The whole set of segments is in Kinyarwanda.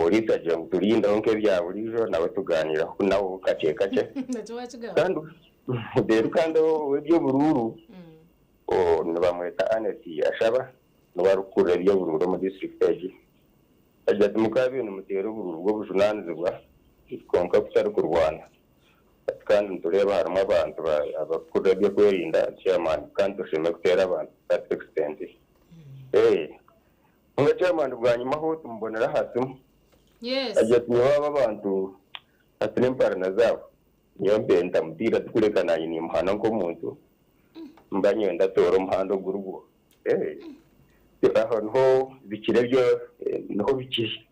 polisi agira ngo turinda onke bya burijo nawe tuganira ko nawo kace kandi rero kandi ibyo bururu nibamwita Aneti ashaba n'abarukura ibyo bururu mu district egi ajya tumukabi n'umutero bururu bwo bujunanzibwa konka kutari ku Rwanda kandi tureba harimo abantu abakuru byo kwirinda chairman kandi tushime kutera abantu that extent mu chairman bwa nyuma ho tumbonera hasi yes ajya tunywa abantu atirimpara na zabo niyo mbenda mutira tukurekana ni muhana ngo muntu mbanye ndatora umuhando gurugo aho nho bikire byo nho bikije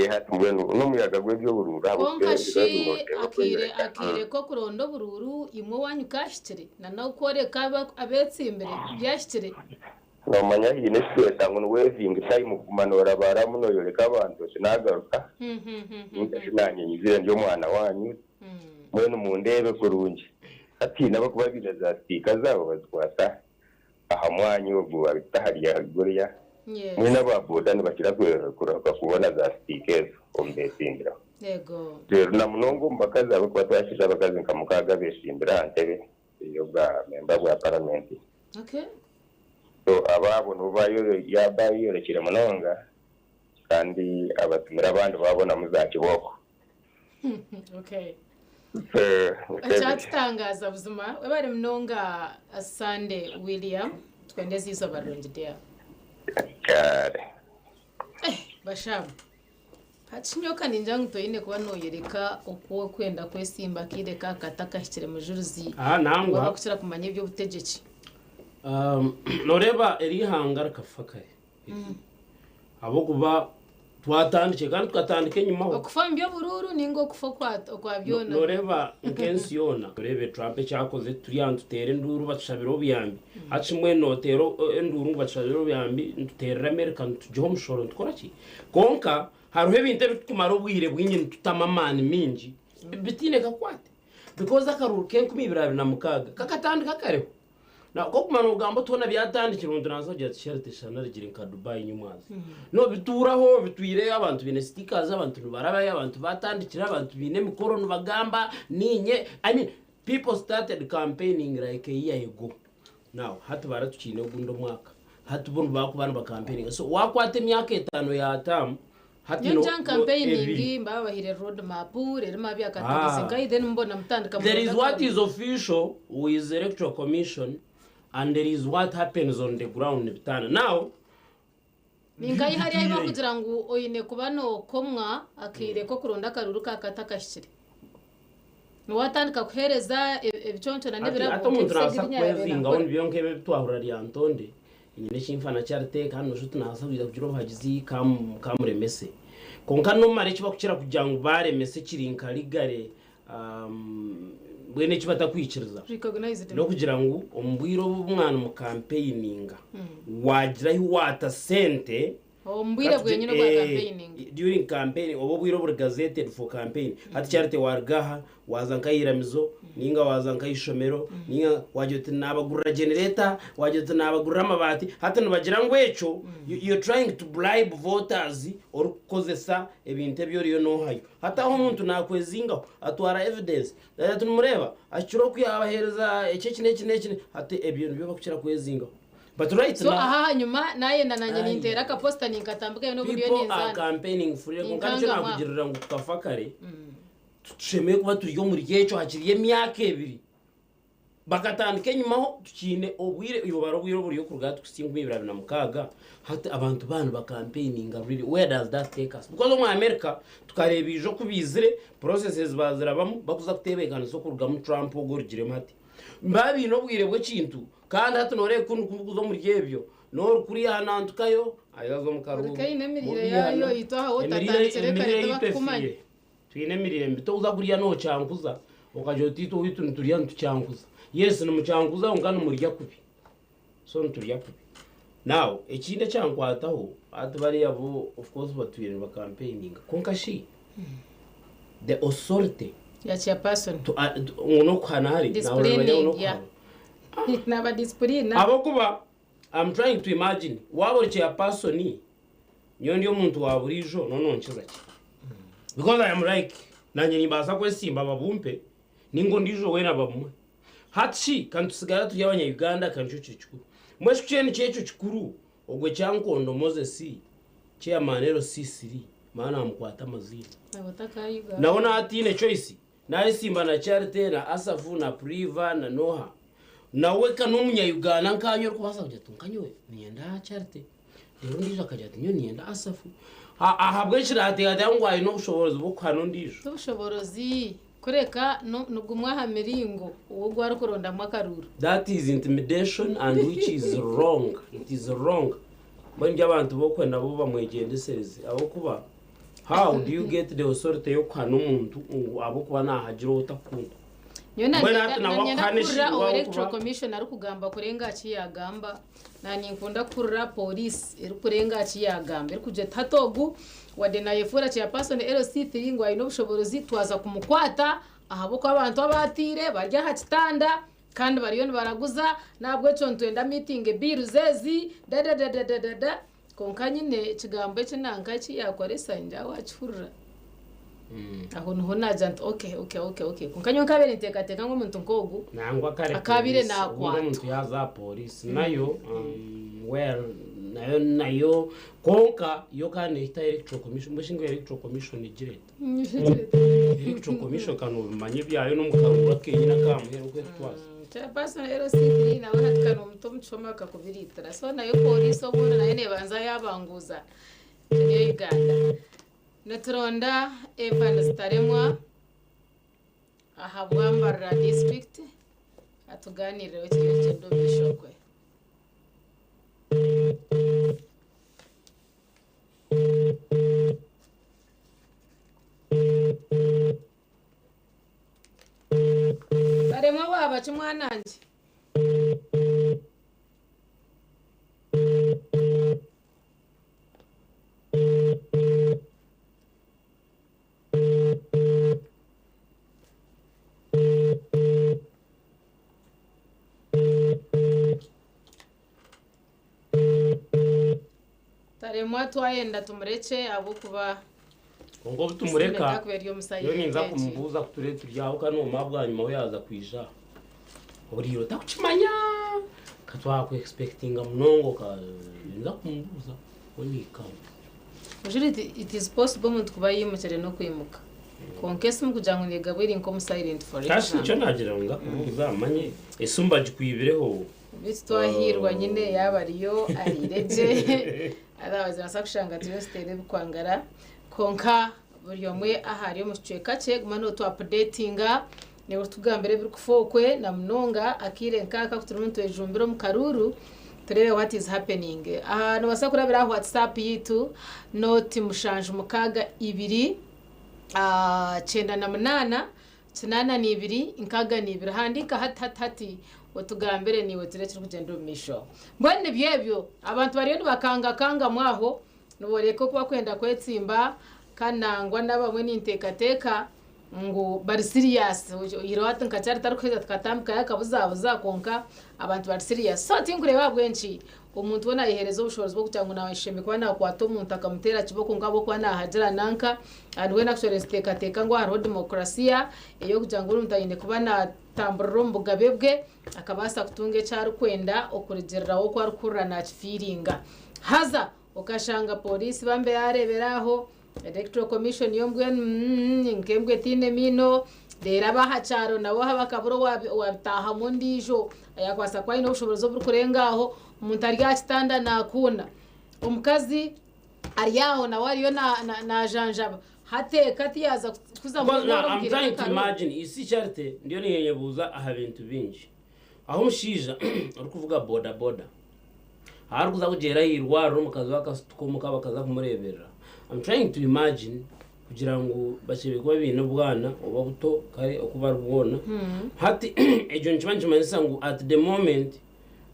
hatumwe n'umuyaga gw'ebyo bururu konkashi akire ko kurondo bururu imwe wanyu kashitire na nakore kaba abetsimbere byashitire no manya hine tweta ngo wevinga sai mu kumanora baramuno yoreka abantu sinagaruka nanye nyizire ndio mwana wanyu mwene mu ndebe kurunje ati nabo kubabiraza stika zabo bazwata aha mwanyu ubwo abitahariya goriya mwene baboda nibakira kuraka kubona za stikes ombesingira yego rero na munongo mbakaza abo kwatwashiza bakazi nkamukaga besimbira antebe iyo bwa member bwa parliament okay so ababo nubayo yabayorekira munonga kandi abatumira abandi babona muzakiboko okay cyatangaza buzima bari munonga Sunday William twendeze izo barundi dia kare bashabu hacinyoka ninja ngutoyine kuba noyereka uko kwenda kwesimba kide kakataka hikire mu juruzi nangwa bakukira kumanya ibyo butegeki noreba erihangara kafakaye abo kuba twatandike kandi twatandike nyuma ho kufa mbyo bururu ningo kufa kwa byona noreba nkensi yona norebe Trump cyakoze turiyantutere nduru batushabiro byambi acimwe notero enduru batushabiro byambi ntuterera America tujoho mushoro ntukoraki konka haruhe binte bitumara ubwire bw'ingene tutamamana minji bitine kakwate because akaruke nk'umibirabiri na mukaga kakatandika kareho na ko kumana ugambo tubona byatandikira undi nazoje t-shirt Chanel gira nka Dubai nyumazi no bituraho bitwire abantu bine stickers abantu barabaye abantu batandikira abantu bine mikoro bagamba ninye I mean people started campaigning like a year ago now hatu baratukine gundo mwaka hatu buntu bakubana ba campaigning so wakwate myaka 5 ya tamu hati no campaigning mbabahire road map rero mabya katageze ngai then mbona mtandika there is what is official with the electoral commission and there is what happens on the ground bitana now ningai hari ayiba kugira ngo oyine kubano komwa akire ko kuronda karuru kakatakashire no watandika kuhereza ebiconco na nebira ato muntu rasakwezinga on byonke bitwahura ri Antonde nyine chimfana charte kandi nshuti nasabira kugiro bagizi kamuremese konka no mare kiba kukira kugira ngo baremese kirinka ligare bwene kibata kwikiriza no kugira ngo ombwiro bw'umwana mu campaigninga wagira hiwata sente ombwire bwenyine bwa campaigning during campaign obo bwiro buri gazetted for campaign hati charite wargaha wazanka iramizo ninga wazanka ishomero ninga wajote nabagurra generator wajote nabagurra amabati hati nubagira ngo echo you trying to bribe voters or kozesa ebinte byoriyo no hayo hata aho umuntu nakwezinga atwara evidence dara tunumureba akiro kuyabahereza ekeki hati ebintu byo bakukira kwezinga but right so aha nyuma naye nananye nintera ka poster ninkatambuka no buriyo nenzana campaigning free ngo kandi nakugirira ngo kafakare tushemeye kuba turiyo muri yecho hakiriye myaka 2 bakatandike nyuma ho tukine obwire iyo barobwiro buriyo kurugatu kusinkubibira na mukaga hati abantu bana ba campaigning really where does that take us because mu America tukareba ijo kubizire processes bazirabamo bakuza kutebekana so kuruga mu Trump ogorugire mati mbabi no bwire bwo kintu kandi hati nore kuzo muri yebyo no kuri hanantukayo ayazo mu karugo kayinemirire yayo itaha wotatandikire kare bakumanye tuyinemirire mbito uza kuriya no cyankuza ukajotito witu nturiya ntucyankuza yes no mucyankuza ungana muri yakubi so nturiya kubi now ekinde cyankwataho atubari yabo of course batwire ba campaigning konkashi the authority ya chairperson to uno kana hari nawe naba discipline abo kuba I'm trying to imagine wabo chairperson niyo ndiyo muntu waburijo nononcheza ki because I am like nanye nimbaza kwesimba babumpe ningo ndijo wena bamwe hatshi kantusigara tujya abanya Uganda kancho chikuru mweshu cyene cyecho chikuru ogwe cyankondo Moses cya manero sisiri maana amkwata amazina naona atine choice na Simba na Charity na Asafu na Priva na Noha nawe kanumunya Uganda nkanyo rwasa kujya tunkanyowe nienda Charity rero ndizo akajya tunyo nienda Asafu ahabwe kirate adangwa ino bushobozi bwo kwano ndizo ubushobozi kureka no gumwa miringo uwo gwari kuronda makaruru. That is intimidation and which is wrong. It is wrong. When abantu bo kwenda bo bamwegendesereze abo kuba how do you get the authority yo kwano umuntu abo kuba nahagiro utakunda nyona na electoral commission ari kugamba kurenga kiyagamba nani nkunda kurra police iri kurenga kiyagamba iri kuje tatogu wadena yefura cya person LC3 ngo ayino bushobozi twaza kumukwata ahabo ko abantu abatire barya hakitanda kandi bariyo baraguza nabwo cyo ntwenda meeting biruzezi da konkanyine kigambo cyo nanka kiyakoresa njya wacurura aho niho najant okay konkanyo kabere ntekateka ngo muntu nkogu nangwa kare akabire nakwa muntu yaza police nayo well nayo konka yo kandi ita electoral commission mushinga electoral commission igireta electoral commission kanu manye byayo n'umukarura kenyina kamuhero kwe twaza person LC3 nawe hatkano muto mchoma kakubiritra so nayo police obuna nayo nebanza yabanguza niyo Uganda Naturonda Evans Taremwa ahabwambara district atuganiriro cy'igendo bishokwe Taremwa baba cy'umwananje Taremwa twayenda tumureke abo kuba ngo tumureka yo ninza kumubuza kuture turyaho kano mabwa nyuma yaza kwisha buriyo takuchimanya katwa ku expecting mnongo ka ninza kumubuza onika ujuriti it is possible muntu kuba yimukere no kwimuka konkese mu kujango negabwiri nko silent for it kashi cyo nagira nga kubuza amanye esumba jikwibireho bitwahirwa nyine yabariyo arireje arabaza nasakushanga tuyostere bukwangara konka buri omwe ahari yo mucweka cye gumano to updatinga ne tugambere biri kufokwe na mnonga akire nkaka kuturumuntu ejumbiro mu karuru turebe what is happening no basakura bira WhatsApp yitu note mushanje mukaga 2 98 82 inkaga 2 handika hati watugambere niwe turekire kugenda umisho mbone byebyo abantu bariyo bakanga mwaho nuboreko kuba kwenda kwetsimba kanangwa nabamwe nintekateka ngo bari serious irwata nkacari tarukweza tukatambuka yakabuzabuza konka abantu bari serious so tingure babwenci umuntu wona iherezo ubushobozi bwo kutango nawe isheme kwa na kwato umuntu akamutera kiboko ngabo kwa na hajira nanka and when actually tekateka ngo haro demokrasia eyo kujango urumutayinde kuba na tamburo mbugabebwe akabasa kutunge cyari kwenda okuregerera wo kwa rukurana firinga haza ukashanga police bambe yareberaho electoral commission yombwe nkembwe tine mino dera bahacaro nabo habakaburo wabitaha mundijo yakwasa kwa ino bushobozo bwo kurengaho umuntu ari yakitanda nakuna umukazi ari yaho na wariyo na janjaba hateka tiyaza kuza mu I'm trying to imagine isi Charity ndiyo niyebuza aha bintu binji aho mushija ari kuvuga boda hari kuza kugera yirwaro mukazi wakasutukomuka bakaza kumurebera I'm trying to imagine kugira ngo bashebe kuba bintu bwana oba buto kare okuba rubona hati ejo nchimanje manisa ngo at the moment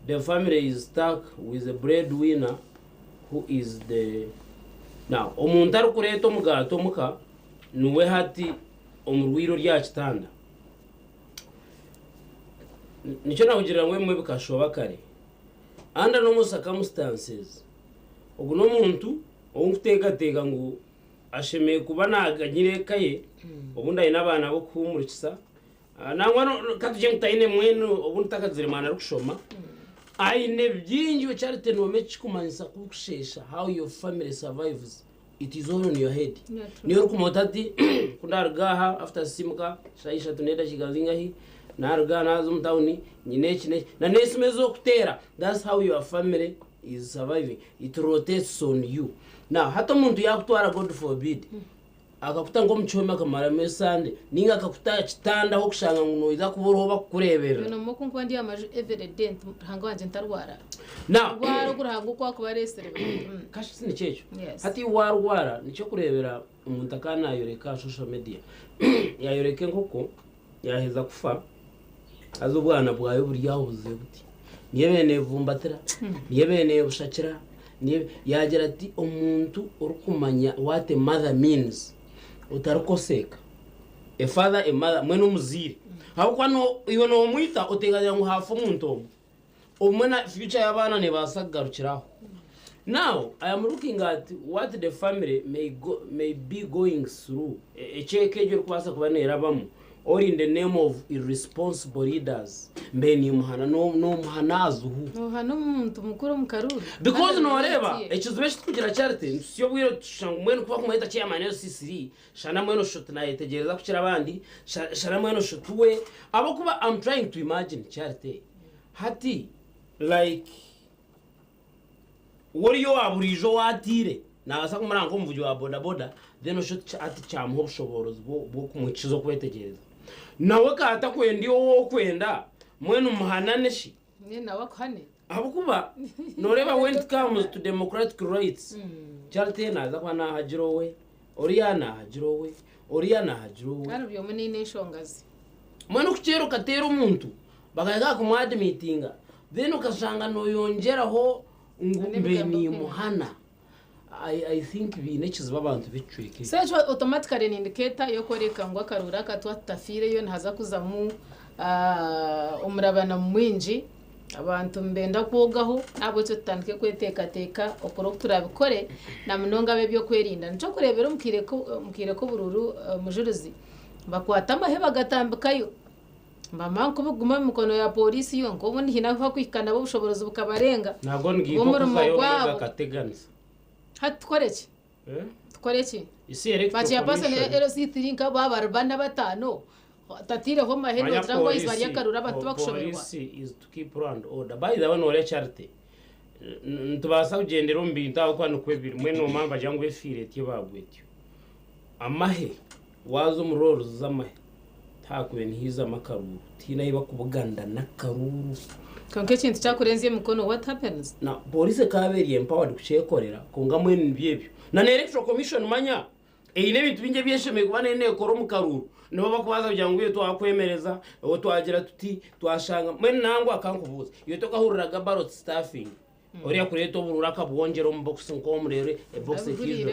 the family is stuck with a breadwinner who is the now omuntu ari kureto mugato muka nuwe hati omurwiro rya kitanda nico nakugira ngo mwe bikashoba kare under normal circumstances ugu no muntu ongutega ngo ashemeye kuba naganyire kaye ubundi ari nabana bo kumurikisa nangwa katuje ngutayine mwenu ubundi takazire mana rukushoma aine byingi cyarite no mechi kumanyisa kukushesha how your family survives. It is all on your head. Niyo kumotati kundargaha after simka shaisha tuneda shigazinga hi narga nazo mtauni nyinechine na nesmezo kutera. That's how your family is surviving. It rotates on you. Now hata muntu yakutwara God forbid akakuta ngo mchoma kamara mesande ninga akakuta kitanda ho kushanga ngo iza kuboroho bakurebera no muko nkwandi amaje evident hanga wanje ntarwara now waro kuranga kwa kubaresere kashi sini checho hati warwara nico kurebera umuntu akana yoreka social media yayoreke nkoko yaheza kufa azubwana bwayo buri yahuze buti niye bene vumbatira niye bene bushakira niye yagira ati umuntu urukumanya what a mother means utarukoseka a father a mother mwene umuzire aho kwano iyo no mwita uteganya ngo hafu umuntu umwana future y'abana ne basagarukiraho. Now I am looking at what the family may be going through echekeje kwasa kubanera bamo or in the name of irresponsible leaders mbeni muhana no muhanazuhu no hano umuntu mukuru mukaruru because no reba ekizubeshe kugira charity siyo bwiro tushangu mwene kuba kumahita chairman yo CCR shana mwene shot na yetegereza kukira abandi shana mwene shotwe abo kuba I'm trying to imagine charity hati like woriyo aburijo watire nabasa kumurango mvujo wa boda then shot ati cyamuho bushoborozi bwo kumwikizo kwetegereza nawe kata kwendi wo kwenda mwene umuhanane shi nawe khane abukuba noreba when it comes to democratic rights charity naza kwana hajirowe oriana hajirowe kandi byo munene nshongazi mwene kuchero katero umuntu bakaga kumwadi meetinga then ukashanga no yongeraho ngumbe ni muhana. I think binekiza babantu bicweke so automatically an indicator yo koreka ngo akarura katwatafire yo ntaza kuzamu umurabana mwinji abantu mbenda kogaho abo cyo tutandike kweteka okoro turabikore na munonga bebyo kwerinda nico kurebera mukire ko bururu mujuruzi bakwata amahe bagatambikayo mama ko buguma mu kono ya polisi yo ngo ubundi hinaho kwikana bo bushoborozi bukabarenga nago ngigo kuzayo bagateganza hatkoreki tkoreki isi electoral bachi yapasa ne RC3 nka babarubana batano tatire ho mahero trango izari yakarura abantu bakushoberwa policy is to keep law and order by the one or charity ntubasa kugendera mbinta kwa nukwebiri mwene mamba jangu efire tibagwetyo amahe wazo muroro zamahe takwe nhiza makaruru tina iba kubuganda nakaruru kanke kintu cyakurenziye mukono what happens na police kaberi empowered kuchekorera konga mwene byebyo na electoral commission manya ine bintu binge byesheme kuba nene koro mukaruru nibo bakubaza kugira ngo iyo twakwemereza uwo twagira tuti twashanga mwene nangwa akankubuza iyo tokahuriraga ballot staffing oriya kureto burura kabwongero mu box nkomurere box kizo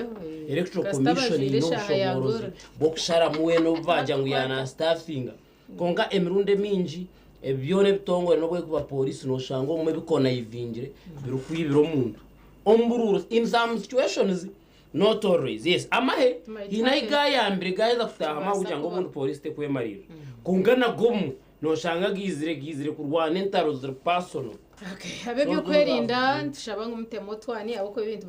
electoral commission no shoborozi boxara muweno baja ngo yana staffing konga emirunde minji ebyone bitongo no bwe kuba police no shango mu bikona ivingire birukwibiro muntu ombururu in some situations not always yes amahe hinaiga yambire gaza kutahama kugira ngo buntu police te kwemarira kungana gomu no shanga gizire kurwana intaro zir personal. Okay, abebyo kwerinda ntishaba ngumutemo twani aboko ibintu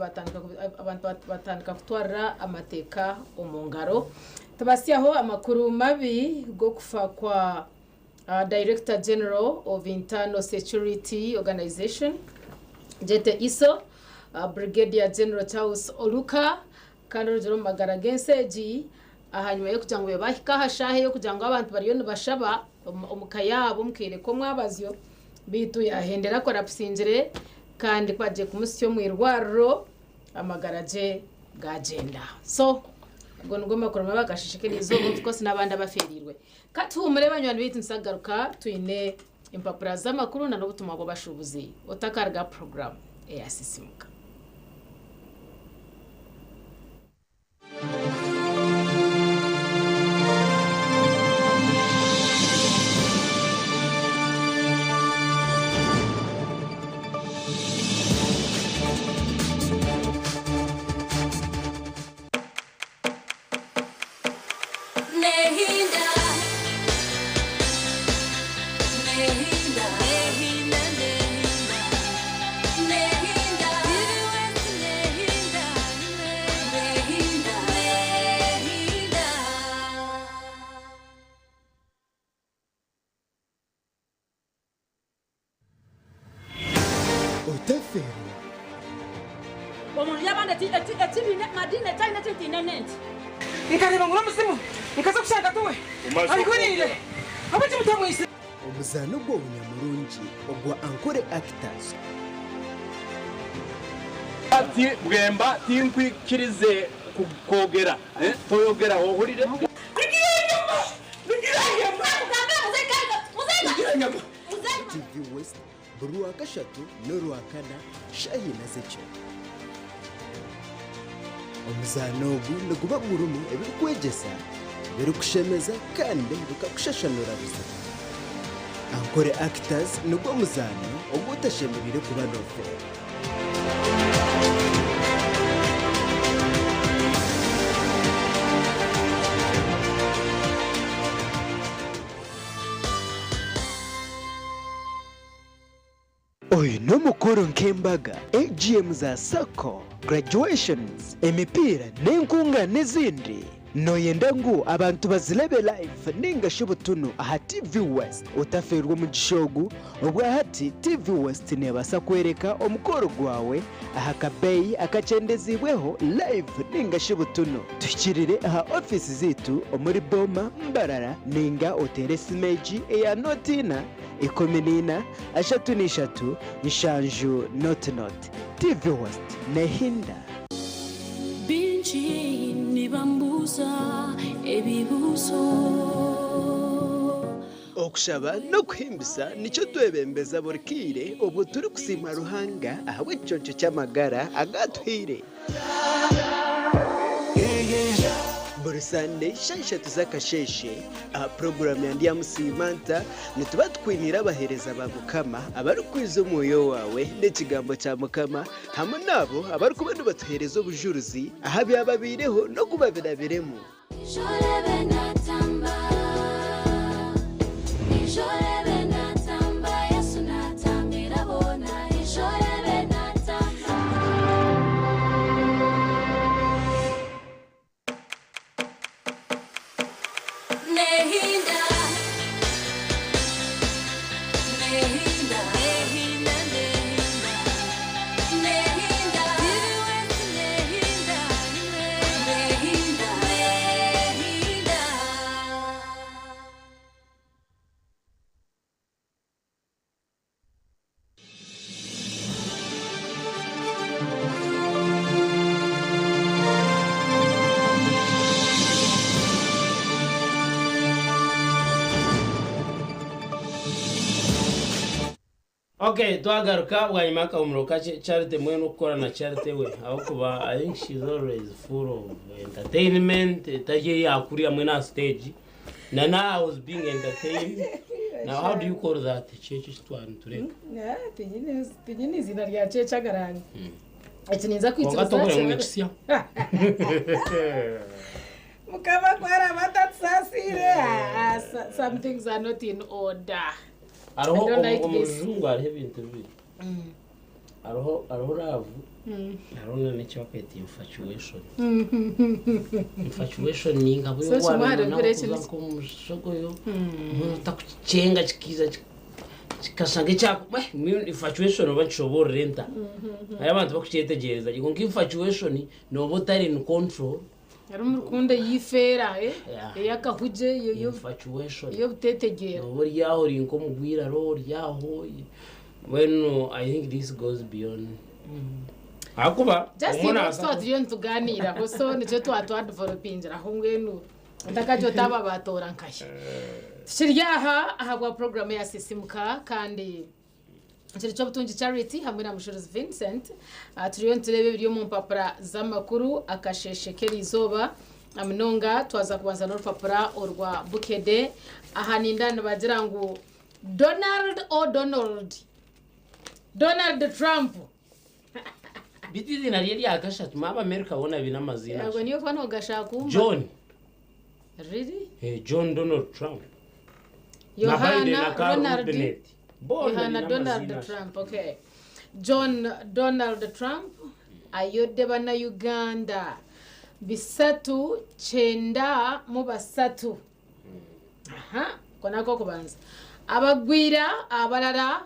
batandika kutwara amateka umungaro tabasiyaho amakuru mabi go kufa kwa Director General of Internal Security Organization Jete ISO Brigadier General Charles Oluka kandi rujero magaragense ji ahanyuma yo kugira ngo bahika hashahe yo kugira ngo abantu bariyo bashaba umukayabo mukire ko mwabazyo bitu yahendera ko rapsingire kandi kwaje kumusyo mwirwaro amagaraje gagenda so ngo ngoma koroma bagashishike nizo kose nabandi abaferirwe katumure banywana bitu nsagaruka tuine impapura z'amakuru na n'ubutumwa bwo bashubuzi utakarga program eyasisimuka. yabande ati madine cyane tinene ikareba ngura musimu ikaza kushaka tuwe ariko nire abati mutamwise obuzano bwo bunyamurungi obwa Ankore Actors ati bwemba tinkwi kirize kogera toyogera ohurire TV West Burua Kashatu Norwa Kana Shahina Zecho omuzano ogu niguba murumu ebikwegesa birukushemeza kandi bikakushashanura busa Ankore Actors nugwo muzano ogutashemberire kuba nofera oyu n'umukoro nk'embaga AGM za Sako graduations emipira n'enkunga n'izindi noyenda ngu abantu bazilebe live ningasho butuno aha TV West utaferwa mu gishogu ubwa hati TV West nebasa kwereka omukoro gwawe aha kabeyi akacendezibweho live ningasho butuno tukirire aha office zitu omuri Boma Mbarara ninga otere simeji eya notina ikominina ashatu nishatu nshanju not TV West nehinda binchi nibambuza ebibuzo okushaba no kuhimbisa nicyo twebembeza burkire ubwo turi kusima ruhanga ahawe cyonco cy'amagara agatwire buri Sunday shashatu zakasheshe program yandi ya Musimanta nituba twinira abahereza babukama abari kwiza umuyo wawe n'ikigambo cya mukama hamwe nabo abari kubana batuhereza ubujuruzi aha byababireho no kubabirabiremo Okay, twagaruka bwanyuma akaumuroka Charity mwe no gukora na Charity we aho kuba I think she's always full of entertainment taje yakuri amwe na stage na now I was being entertained. Now how do you call that church twani tureka tinyine zina rya church agarani ati niza kwitsa mukaba kwara batatsasire some things are not in order. Aroho umuzungu ari ibintu bibiri aroho ravu arona n'icyo kwita infatuation ninga bwo wana nakuza ko mushogo yo utakucenga kikiza kikashange cyako infatuation bacobora renta aya bantu bakucyetegereza ngo infatuation no botari in control ari umurukundo yifera yakahuje yo infatuation yo butetegera buri yaho rinko mugwira ro yaho when I think this goes beyond akuba umona start yo ntuganira ko so nicyo twatwa developingira aho ngwenu ndakajo taba batora nkaye shiryaha ahabwa program ya sisimuka kandi cyo butunji Charity hamwe na Mushobozi Vincent turiyo nturebe biriyo mu mpapura z'amakuru akasheshekera izoba aminonga twaza kubanza no rupapura orwa Bukede ahanindana bagira ngo Donald Trump bitidi na riri akashatu maba America bona bina mazina yego niyo fano gashakumba John really John Donald Trump Yohana Donald Trump, okay. John Donald Trump ayode bana Uganda bisatu chenda mu basatu kona ko kubanza abagwira abarara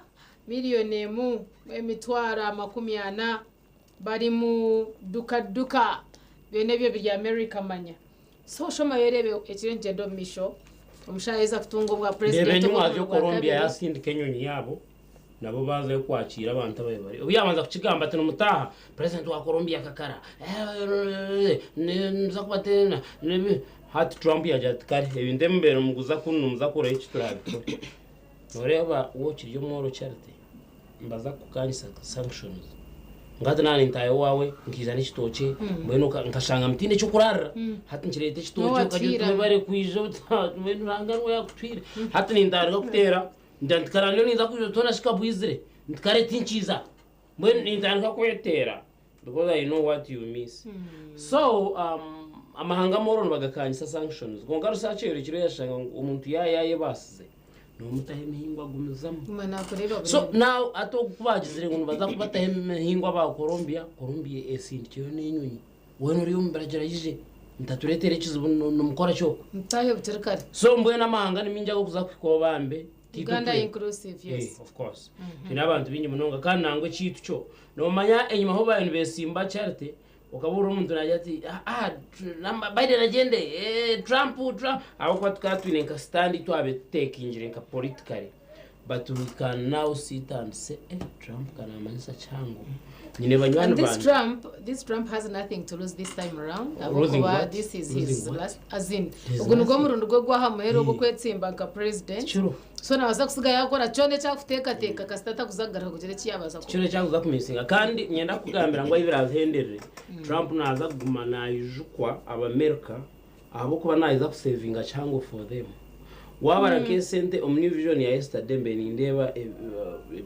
miliyoni mu emitwara 40 bari mu duka bene byo bya America manya so shoma yerebe ekirengendo misho umushayeza kutungo bwa president wa Colombia yasindike nyonyi yabo nabo baza kwakira abantu abayobari uyabanza kukigamba ati numutaha president wa Colombia kakara nza kubatena hati Trump yajya kare ibinde mbere muguza kunumza kora iki turabikora noreba wo kiryo mworo charity mbaza kukanyisa sanctions ngati nani ntayo wawe ngiza n'ikitoke mbeno nkashanga mtinde cyo kurara hati nkirete ikitoke ukajya bare kwijo mbeno ranganwa yakutwira hati nindarga kutera ndandikara leo niza kujotona shikabwizire ndikare tinchiza mbeno nindarga kwetera because I know what you miss so amahanga moro bagakanyisa sanctions gongaru sachere kiro yashanga umuntu yaye basize nomutahemihingwa gumuzamo so now atokubagizire ngo baza kubatahemihingwa ba Colombia esindi cyo nenyunyi weno uri umbaragera yije ntaturetere kizibu nomukora cyo ntahe buterikare so mbwena amahanga niminja go kuza kwikobambe Uganda inclusive yes of course abantu binyuma nonga kandi nangwe citu cyo nomanya enyuma ho bayinu besimba charity ukabura umuntu najya ati Biden agende Trump abo kwa tukatwine nka stand twabe taking nka politically but we can now sit and say Trump kana manisa chango nyine banywana band this Trump has nothing to lose this time around abukwa this is his last azin ugunugo murundo gwo gwahamero gwo kwetsimba nka president so nabaza kusiga yakora cyone cyakuteka kasitata kuzagara kugere kiyabaza ko cyone cyakuza kumisinga kandi nyenda kugambira ngo ibirahenderere Trump naza kugumana yujukwa abamerika abo kuba nayiza kusavinga chango for them wabara kesente omni vision ya yesterday mbeni ndeba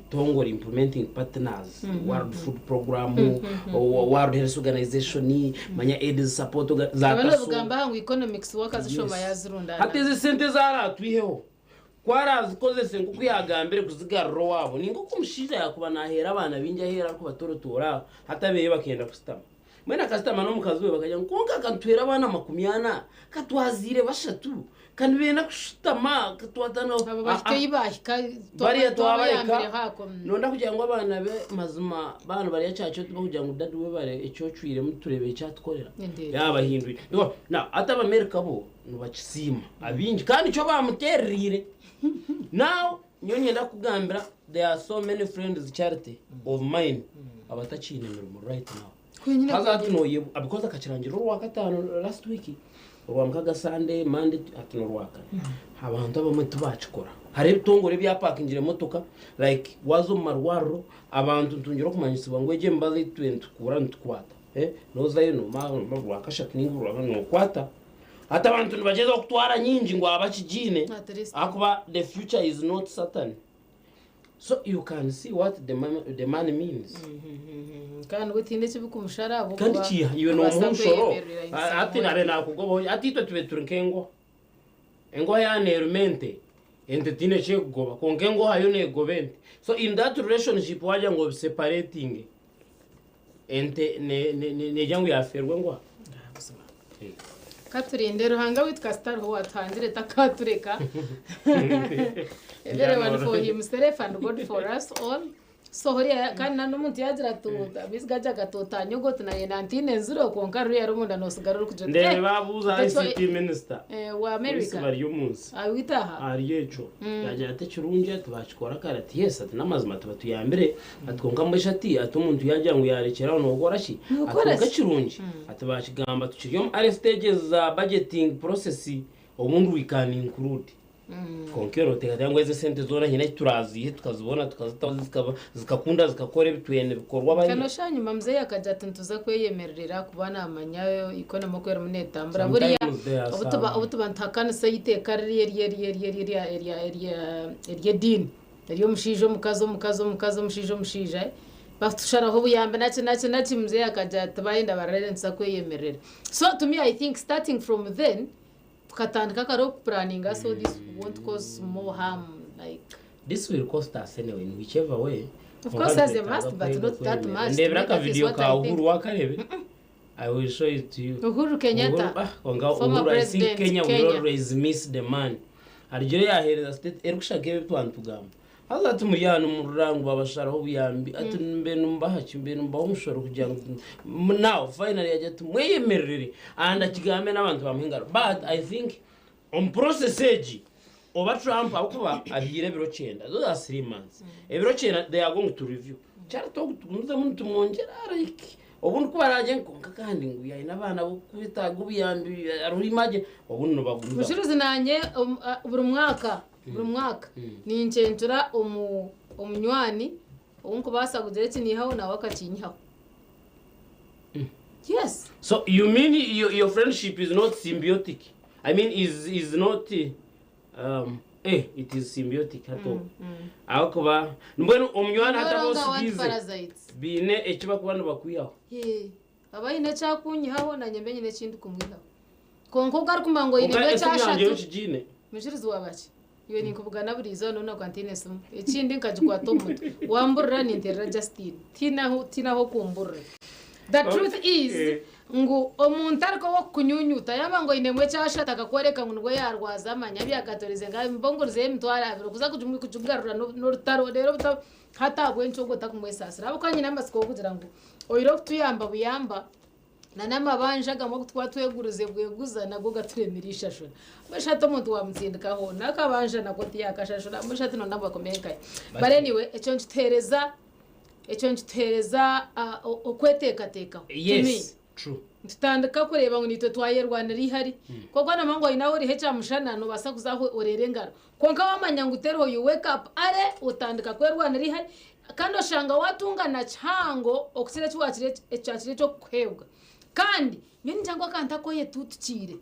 tongora implementing partners World Food Program World Health Organization manya aid support za abantu bugamba hangu economics workers shoma yazirunda hati izi sente zaratwiheho kwarazi koze sengu kuyagambire kuzigarro wabo ningo kumushija yakuba nahera abana binja hera ko batorotora hatabeye bakenda kustama mwena customer no mukaziwe bakajya nkonka kantwera abana 70 katwazire bashatu kandi bena kushitama katwatana abo bakayibahika bari twabayika nonda kugira ngo abana be mazima bana bari yacacho tuba kugira ngo dadu we bare icocwire muturebe cyatkorera yabahinduye na ataba America bo nubakisima abinji kandi cyo bamuterire now nyonye ndakugambira there are so many friends charity of mine abatachine mu right now hazati no yebo abikoza kacirangiro rwa gatano last week rwamkaga Sunday Monday atino rwaka abantu abamwe tubacikora hari bitongore bya parkingire motoka like wazo marwaro abantu tunjiro kumanyisiba ngo eje mbazi 20 kura ntukwata noza yeno marwaka shakningu no kwata hata abantu nibageza kutwara nyinji ngo abakijine akuba the future is not certain so you can see what the money means kandi gutinde kibukumushara abo kandi kiya iyo no mushoro ati nare nakugobo ati to tube turinkengo engo ya nerumente ente tine chegoba konkengo hayo ne gobente so in that relationship waja ngo separating ente ne jangu ya ferwe ngo katurinde ruhanga witwa Star ho watangire takatureka everyone for him self and God for us all so horiya kandi n'umuntu yagira tuta bisgaja gatota nyogote na yendantine nzuro konka ruya rumunda no sigara rukujo ndebe babuza ICT minister wa America bari yumunsi awitaha ariyecho yagira ate kirunje tubachikora karati yes ati namazima tubatuyambere atkonka mbeshati ati umuntu yagira ngo yarekera no goraki atkonka kirunje atubachigamba tukiryo ari stages za budgeting process umuntu we can include konkero tekadangwa ize sente zona hina turaziye tukazibona tukazitaho zikakunda zikakora bitwene bikorwa bari kanosha nyuma mzee akaja tuntuza kweyemerera kubana amanyayo ikona mokwera munetambura buriya obutuba ntakana sayiteka eri din eriyo mushijo mukazo mushijo batusharaho buyambe nace mzee akaja tabayenda bararenza kweyemerera so to me I think starting from then katandika karo planning so this won't cause more harm like this will cost us anyway in whichever way of course as a must but not that much never ka video ka Uhuru wakarebe I will show it to you Uhuru Kenyatta former president Kenya will always miss the man arijere yahereza state erikushaka ebitwantu gamba haza tumuyana umurango babasharaho buyambi ati mbe numbaha kimbe numbaho umushoro kugira ngo now finally yaje tumweyemerere anda kigambe n'abantu bamuhingara but I think on process age over Trump akuba abire biro 9 those are 3 months ebiro 9 they are going to review cyari to gutuza muntu mwongera ariki obundi kubaraje nkonka kandi nguya inabana bukubita gubiyambi aruri maje obundi no baguza mushiruzi nanye buri mwaka ni incentura omunywani ubunku basagudere kinihaho na wakakinyaho yes so you mean your friendship is not symbiotic I mean is not it is symbiotic hato akuba mbona omunywani atabosigize bine ekiba kubana bakwiyaho abayine cyakunyaho na nyembenye n'ikindi kumwihaho konko garkumba ngo ine cyashatu mushiruzi wabaki iyo ni kubugana burizo none kwantine sumu ikindi nkajikwa tomuto wamburra ni interra Justin tinaho kumburre the truth is ngo omuntu ariko wo kunyunyuta yaba ngo inemwe cyashata akakwereka ngo yarwaza amanya byagatorize ngabe mbongorize mtwara abiro kuza kujugarura no rutaro rero hatabwe ncogo takumwesasira abo kanyina amasiko kugira ngo oyiro tuyamba buyamba na namabanje agamo twatweguruze bweguza nago gaturemirisha shona bashato muntu wamutsindikaho nakabanje nakoti yakashashura mushato nona bakomekaye bareniwe eco ntitereza okwetekateka yes true tutandika kureba ngo nitwe twayerwana rihari koko namango inaho rihe cyamushanano basakuzaho orerengara konka wamanya ngutero you wake up are utandika kwerwana rihari kandi oshanga watungana cyango okusire cywakire ecyakire cyo kwebwa kandi nyine cyangwa kanta ko yetutukire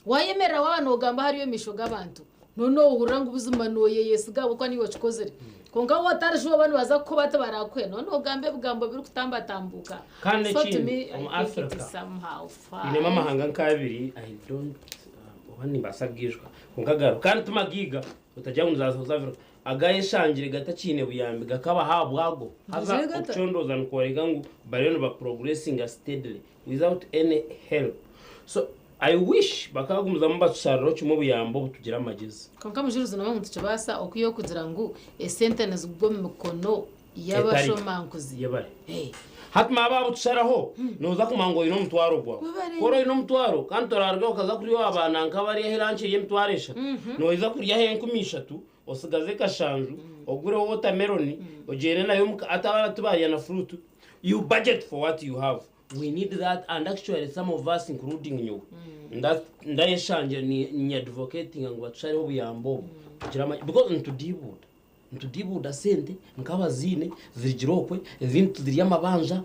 wayemera wabano gamba hariyo mishoga abantu none uhuranga ubuzima noye Yesu gabo ko niwo chikozere konga watarasho abantu baza ko batabarakwe none ugambe bugambo biri kutambatambuka kandi chini mu Africa ine mama hanga nkabiri I don't wani basabwishwa kongagaro kandi tumagiga utajya muzaza agaye shangire gatacine buyambi gakaba habwago haza ucondoza nkorega ngo bareno ba progressing steadily without any help so I wish bakagumuza mbasharro cyumo buyambo butugira amagezi konka mujiruzo nawe mutucabasa okuyo kugira ngo sentence ubwo mukono yabashomankuzi yabare hatma aba butusharaho noza kumango ino mutwaro gwa koro ino mutwaro kantorarga ukaza kuri wabana nkabari heranche yemtwaresha noiza kuri yahenkumisha tu osigaze kashanju ogure watermelon ojene nayo atabara tubaya na fruit you budget for what you have we need that and actually some of us including you ndayeshanje ni advocating ngo bacariho buyambo because ntudibuda sente nkabazine zirigirokwe izindi tuziriya mabanja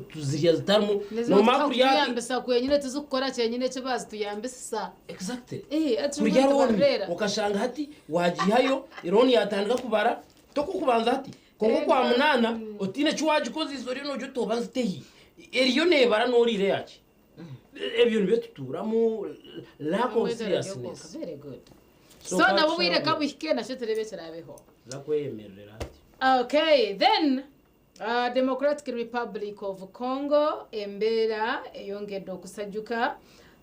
tuziriya zitarmu no makuru yambesa kwenyine tuzukora cyenyine cyo bazi tuyambesa exactly aturera ukashanga hati wagihayo ironi yatandika kubara tokukubanza hati kongo kwa munana otine cywaje kozi izori no juto banzitehi eriyo nebara norire yaki ebyo nibyo tuturamo lack of seriousness very good so nabo wireka bihike na cyo turebe cyarabeho zakwemerera okay then Democratic Republic of Congo embera eyongedo kusajuka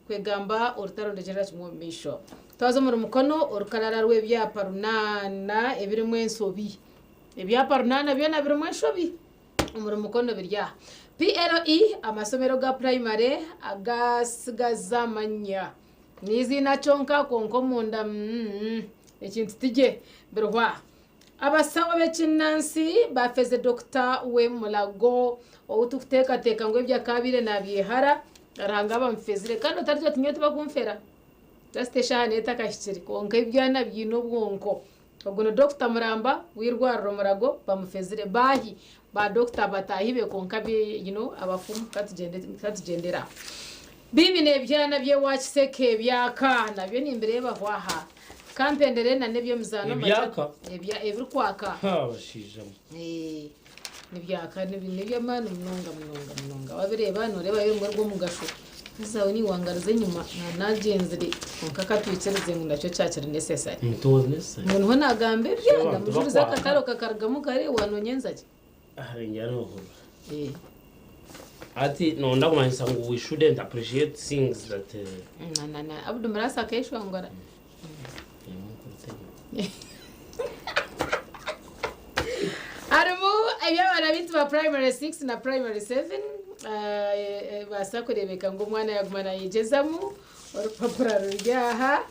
kwegamba urutaro ndegera cyumwisho twazo muri mukono urukarara rw'ebyapa runana ebirimwe ensobi ebyapa runana byo na birimwe ensobi muri mukono birya PLE amasomero ga primary agasigazamanya nizina chonka konko munda ekintu tije birwa abasawa bekinansi bafeze Dr. we Mulago outukuteka teka ngo ibya kabire nabihara aranga bamfezire kandi utaryo tinyote bakumfera just shane takashikiri konka ibyana byino bwonko ogono Dr. Muramba wirwarro Murago bamfezire bahi ba Dr. batahibe konka bi abafumu katugendera bibi nebyana bye wakiseke byakana byo ni imbere bahwaha kampendere na nebyo muzano macha ebya kwaka bashijamo nibyaka nebyo manu munonga wabireba no reba yo mwarwo mugasho zawe ni wangarize nyuma najenzire konkaka twicerize ngo ndacyo cyakira necessary mutoznes ngo nagambe byanda mujuriza kataro kakargamo kare wanonyenza ki njyano ati no ndakumanyisa ngo we shouldn't appreciate things that na abdu marasa keshwa ngora abana bitu ba primary 6 na primary 7 basa kurebeka ngo umwana yagumana yigezamu urupapuro ruryaha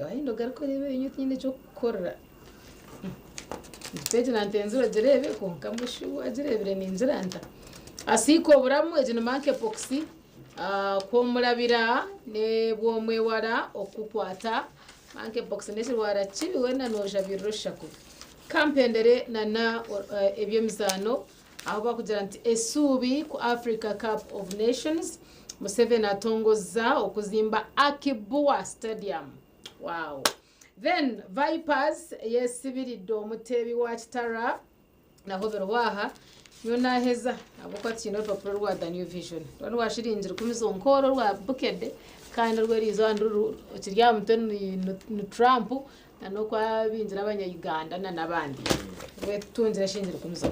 wahindo garuko rebe inyuti nyine cyo gukora peje nantenzura jerebe ko kamushu ajerebere ninziranta asiko buramu ejino manke poxi ko murabira ne bwomwe wara okukwata manke poxi nese wara chibiwe na noja birusha ku kampendere na ebyo mizano aho bakugira nti esubi ku Africa Cup of Nations Museveni atongoza okuzimba Akibua Stadium. Wow. Then Vipers yesibiridde omutebi wa Kitara na Hoverwaha yona heza aboko kino papuro rwa The New Vision. Wano washirinjira kumizo nkoro rwa bukede kandi rwerizo anduru kirya mutoni ni Trump na no kwa binjira abanya Uganda na nabandi. We tunzira shinjira kumizo.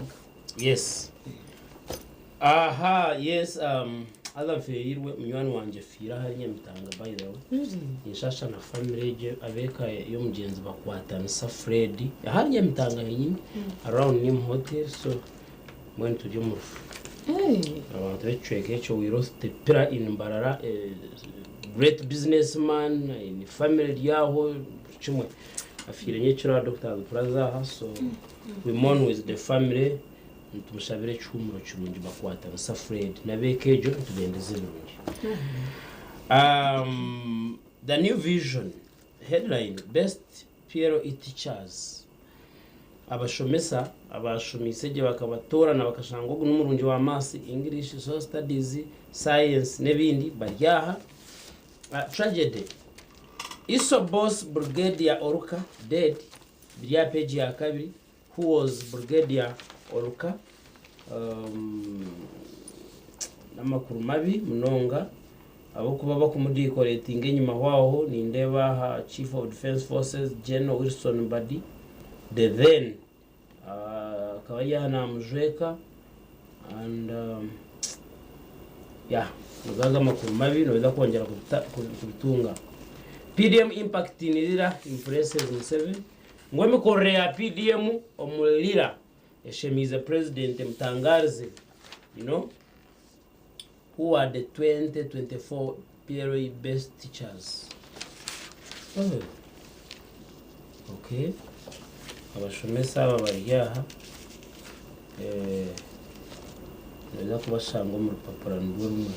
Yes. Aha, yes, ala feirwe mnywani wanje fira hari nyamitanga by the way. Yeshasha na family je abeka yo mugenzi bakwatana sa Fred. Hari nyamitanga nyine around Nim Hotel so mwene tujye mu rufu. Abantu becweke cyo wiroste pira in Mbarara great businessman in family yaho chumwe afire nyecura Dr. Plaza so we mourn with the family. Tumushabire cyumuro cyurungi bakwata sa Fred nabekejo tugendeze birungi. The New Vision headline best PRE teachers abashomesa abashomisege bakabatorana bakashanga ngo n'umurungi wa mass English social studies science nebindi baryaha. Tragedy Iso boss Brigadier Oruka dead bya page ya kabiri who was Brigadier Oruka namakuru mabi munonga abo kuba bakumudikorating nyuma hwaho ni ndeba ha Chief of Defense Forces General Wilson Mbadi the then kawaya mujweka and nugaga makuru mabi no kongera kubitunga. PDM impact nirira impresses Museveni ngome korea PDM omulira Eshemize President Mtangarze, you know, who are the 2024 PRE best teachers. Okay. Abashomesa babaryaha neza kubashanga mu rupapuro n'urumwe.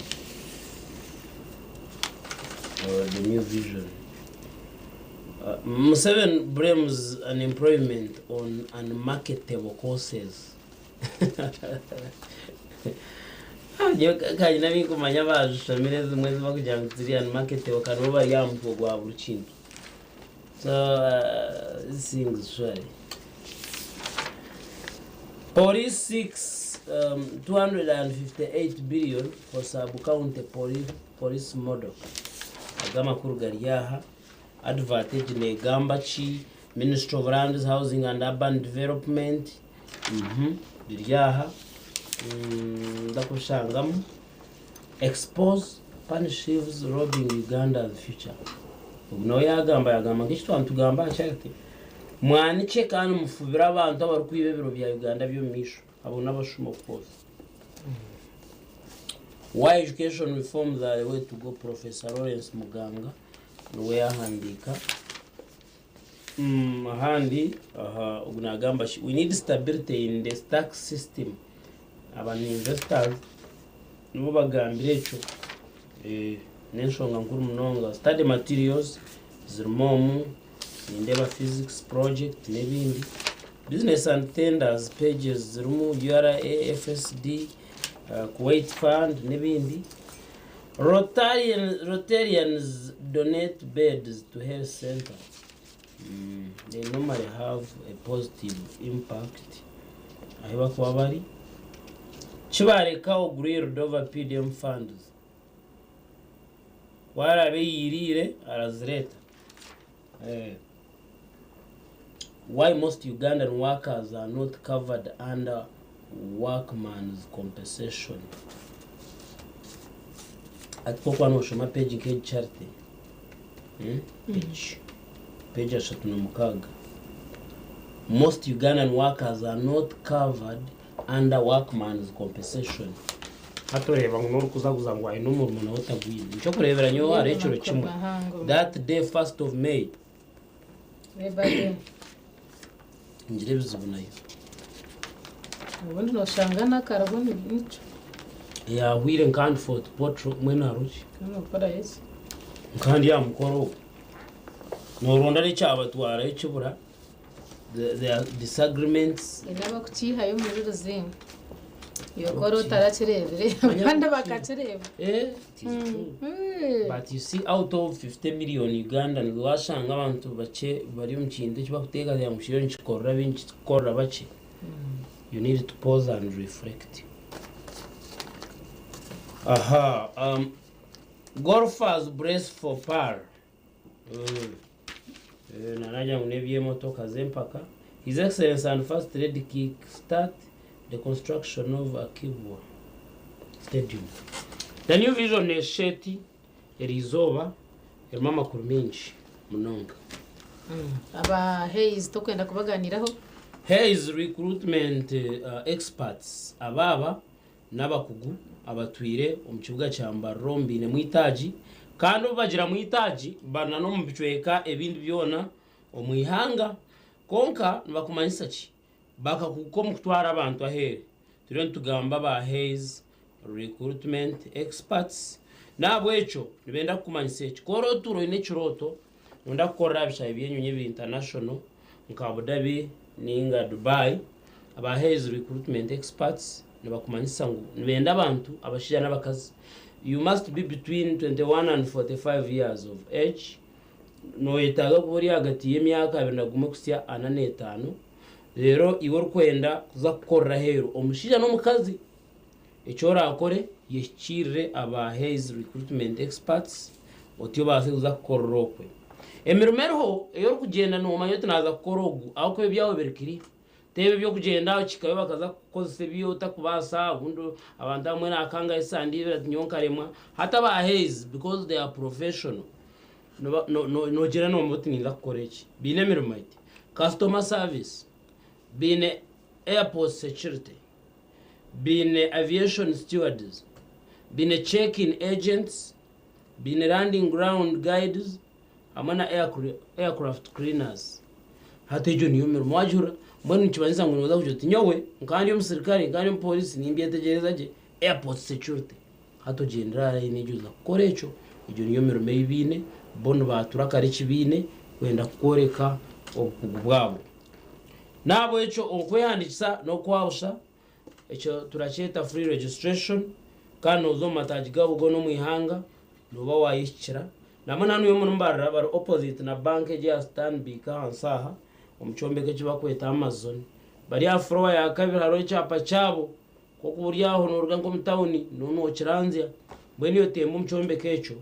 The New Vision. Museveni blames unemployment on unmarketable courses. Kanya nabi kumanya bajushamire zimwe zibakugira ngo ziri unmarketable kandi bari yamutwo gwa burukindu. So this thing is surely. Police seeks 258 billion for sub-county police model. Agama kurugariyaha advantage negamba chi Ministry of Lands, Housing and Urban Development biryaha ndakushangamu expose punish thieves robbing Uganda's future. Ubno yagamba ngishitwa antugamba cyate mwani chekana mufubira abantu abari kwibebero bya Uganda byo misho abo nabashuma kose. Why education reforms are the way to go? Professor Lawrence Muganga we handika handi ugunagamba we need stability in the tax system. Abantu investors nubo bagambire echo neshonga nkuru munonga study materials zirmomu indeba physics project nebindi business and tenders pages zirmu URA FSD Kuwait Fund nebindi. Rotarians donate beds to health center. They normally have a positive impact. Ahiba kwa bari chibareka ogurira over PDM funds wala beyirire arazireta. Why most Ugandan workers are not covered under workman's compensation? Atpokwa no shoma page nke charity page ashatu na mukaga most Ugandan workers are not covered under workman's compensation. Hatoreba ngo kuzaguza ngo ayi n'umuntu nawe utagwira. Nicyo kurebera nyo hari icyo kimwe. That day 1st of May. Rebade. Ngire bizubunayo. Ubundi noshangana karaboni nico. Ya wire nkandi for potro mwena ruki. Kano para yesi. Nkandi ya mukoro. Noronda n'icyabatwara icubura. The disagreements. Inaba kuchiha yo muri ruzinga. Yokoro tarachirebere abandi bakachireba. But you see, out of 50 million Ugandan washanga abantu bace bari mu kintu cyo bakutega ya mushiro nchikorra binchi korra bace. You need to pause and reflect. Golfers brace for par. Naraja unebye motoka zempaka. His Excellency and First Lady kick start the construction of Akibwa Stadium. The new vision is sheti erizoba mama kuruminji munonga. Aba Hayes tokwenda kubaganiraho. Hayes recruitment experts ababa n'abakugu abatwire omukibuga cyamba rombine mwitaji kandi bagira mwitaji bana no mubicweka ebindi byona omwihanga konka bakumanyisa ki bakakuko mukutwara abantu ahere turiyo tugamba ba Hayes recruitment experts nabo echo nibenda kumanyisa ki koro turo ine chiroto nda kukora bishaye byenyunye bi international Abu Dhabi ninga Dubai aba Hayes recruitment experts nibakumanyisa ngo nibenda abantu abashija n'abakazi. You must be between 21 and 45 years of age. No yitaga kuburi hagati y'imyaka 2 kusya 45. Rero iwo kwenda kuza gukora hero omushija n'omukazi icyo rakore yeshire aba Hayes recruitment experts otyo base kuza korokwe emirumero eyo kugenda no manyote naza korogu ako ebyawo berikiri tebe byo kugenda kikabe bakaza kukozesa biyo takubasa gundo abantu amwe nakanga isandi nyonkaremwa hata ba Hayes because they are professional no jera no moti ni lakoreki bine mirumaiti customer service bine airport security bine aviation stewards bine check-in agents bine landing ground guides amana aircraft cleaners hata hiyo niyo mirimo wajura mbona nkibanza ngo noza kujoti nyowe nkandi yo musirikare nkandi yo police nimbiye tegerezaje airport security hato general inijuza korecho iyo niyo mirimo y'ibine bono baturakari kibine kwenda koreka obwabo nabo echo okweyandikisa no kwawusha echo turacheta free registration kano zo matajiga bugo no mwihanga noba wayishira namana nuyo munumbarira bari opposite na bank ya Stanbic ansaha omuchombeke kibakweta Amazon bari afro ya kabiri haro cyapa cyabo ko kuburyaho n'uruga ngo mutawuni none kiranzya mbweni yo tembo muchombeke echo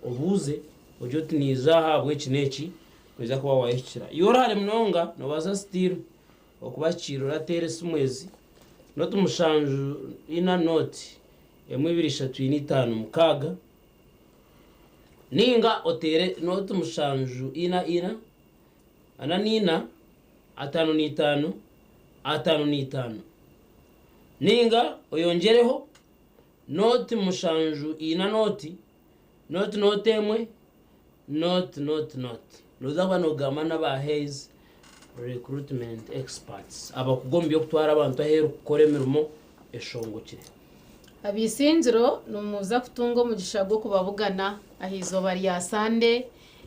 obuze ojoti nizaha bwekineki kweza kuba wayishira yorale mnonga no baza still okubakiro ratere sumwezi no tumushanju ina note M235 mukaga ninga otere no tumushanju ina ananina 5 ninga oyongereho note mushanju ina note emwe note nozaba no gamana ba Hayes recruitment experts abakugombye kutwara abantu ahero kukore mirimo eshongokire abisinziro numuza kutunga mugishago kubabugana ahizo bari ya Sunday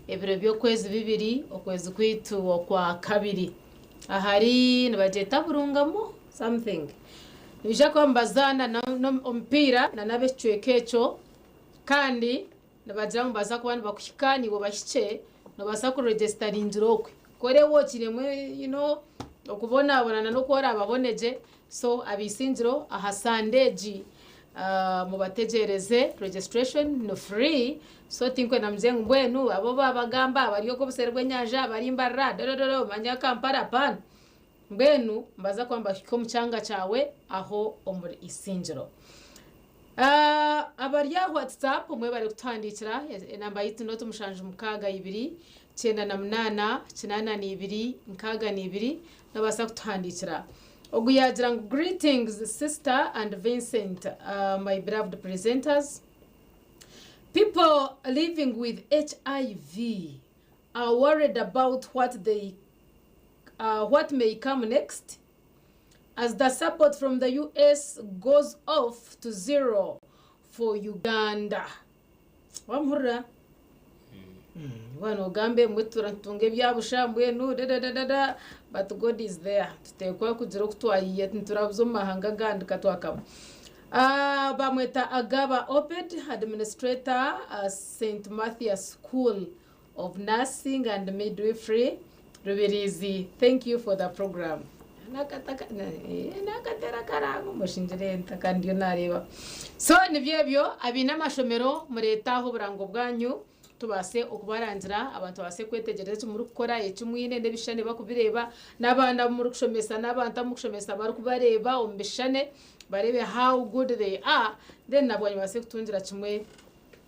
ebiro byo kwezi 2 okwezi kwitu okwa kabiri ahari nabajeta burungamo something nibija kwambazana no ompira na nabecwekecho kandi nabagira mbaza kubandi bakushikani bo bashice no basa ku registering rokwe kore wokiremwe okubona abonana no kora ababoneje so abisinziro aha Sunday mubategereze registration no free so tinkwe namzengu mbwenu abo babagamba bariyo ko buserwe nyanja bari mbarra dododo manya Kampala pan mbwenu mbaza kwamba ko mucanga cyawe aho omuri isinjiro abari ya WhatsApp mwe bari kutwandikira namba yitu no tumushanje mukaga 2 98 82 nkaga 2 nabasa kutwandikira oguyagira ngo greetings sister and Vincent, my beloved presenters. People living with HIV are worried about what may come next as the support from the US goes off to zero for Uganda. Wamhura. Wano gambe mwetura tunge byabusha mbwenu but God is there. Tutekwa kujira kutwayiye nturabuzo mahanga gandi katwakamo. Bamweta Agaba Oped, administrator, St. Matthias School of Nursing and Midwifery, Rubirizi. Thank you for the program. So nibyebyo abina mashomero muretaho burango bwanyu tubase okubarangira abantu base kwetegereza muri gukora ecumwine nebishane bakubireba nabana muri kushomesa nabanta mu kushomesa bari kubareba ombishane barebe how good they are, then nabonye base kutungira kimwe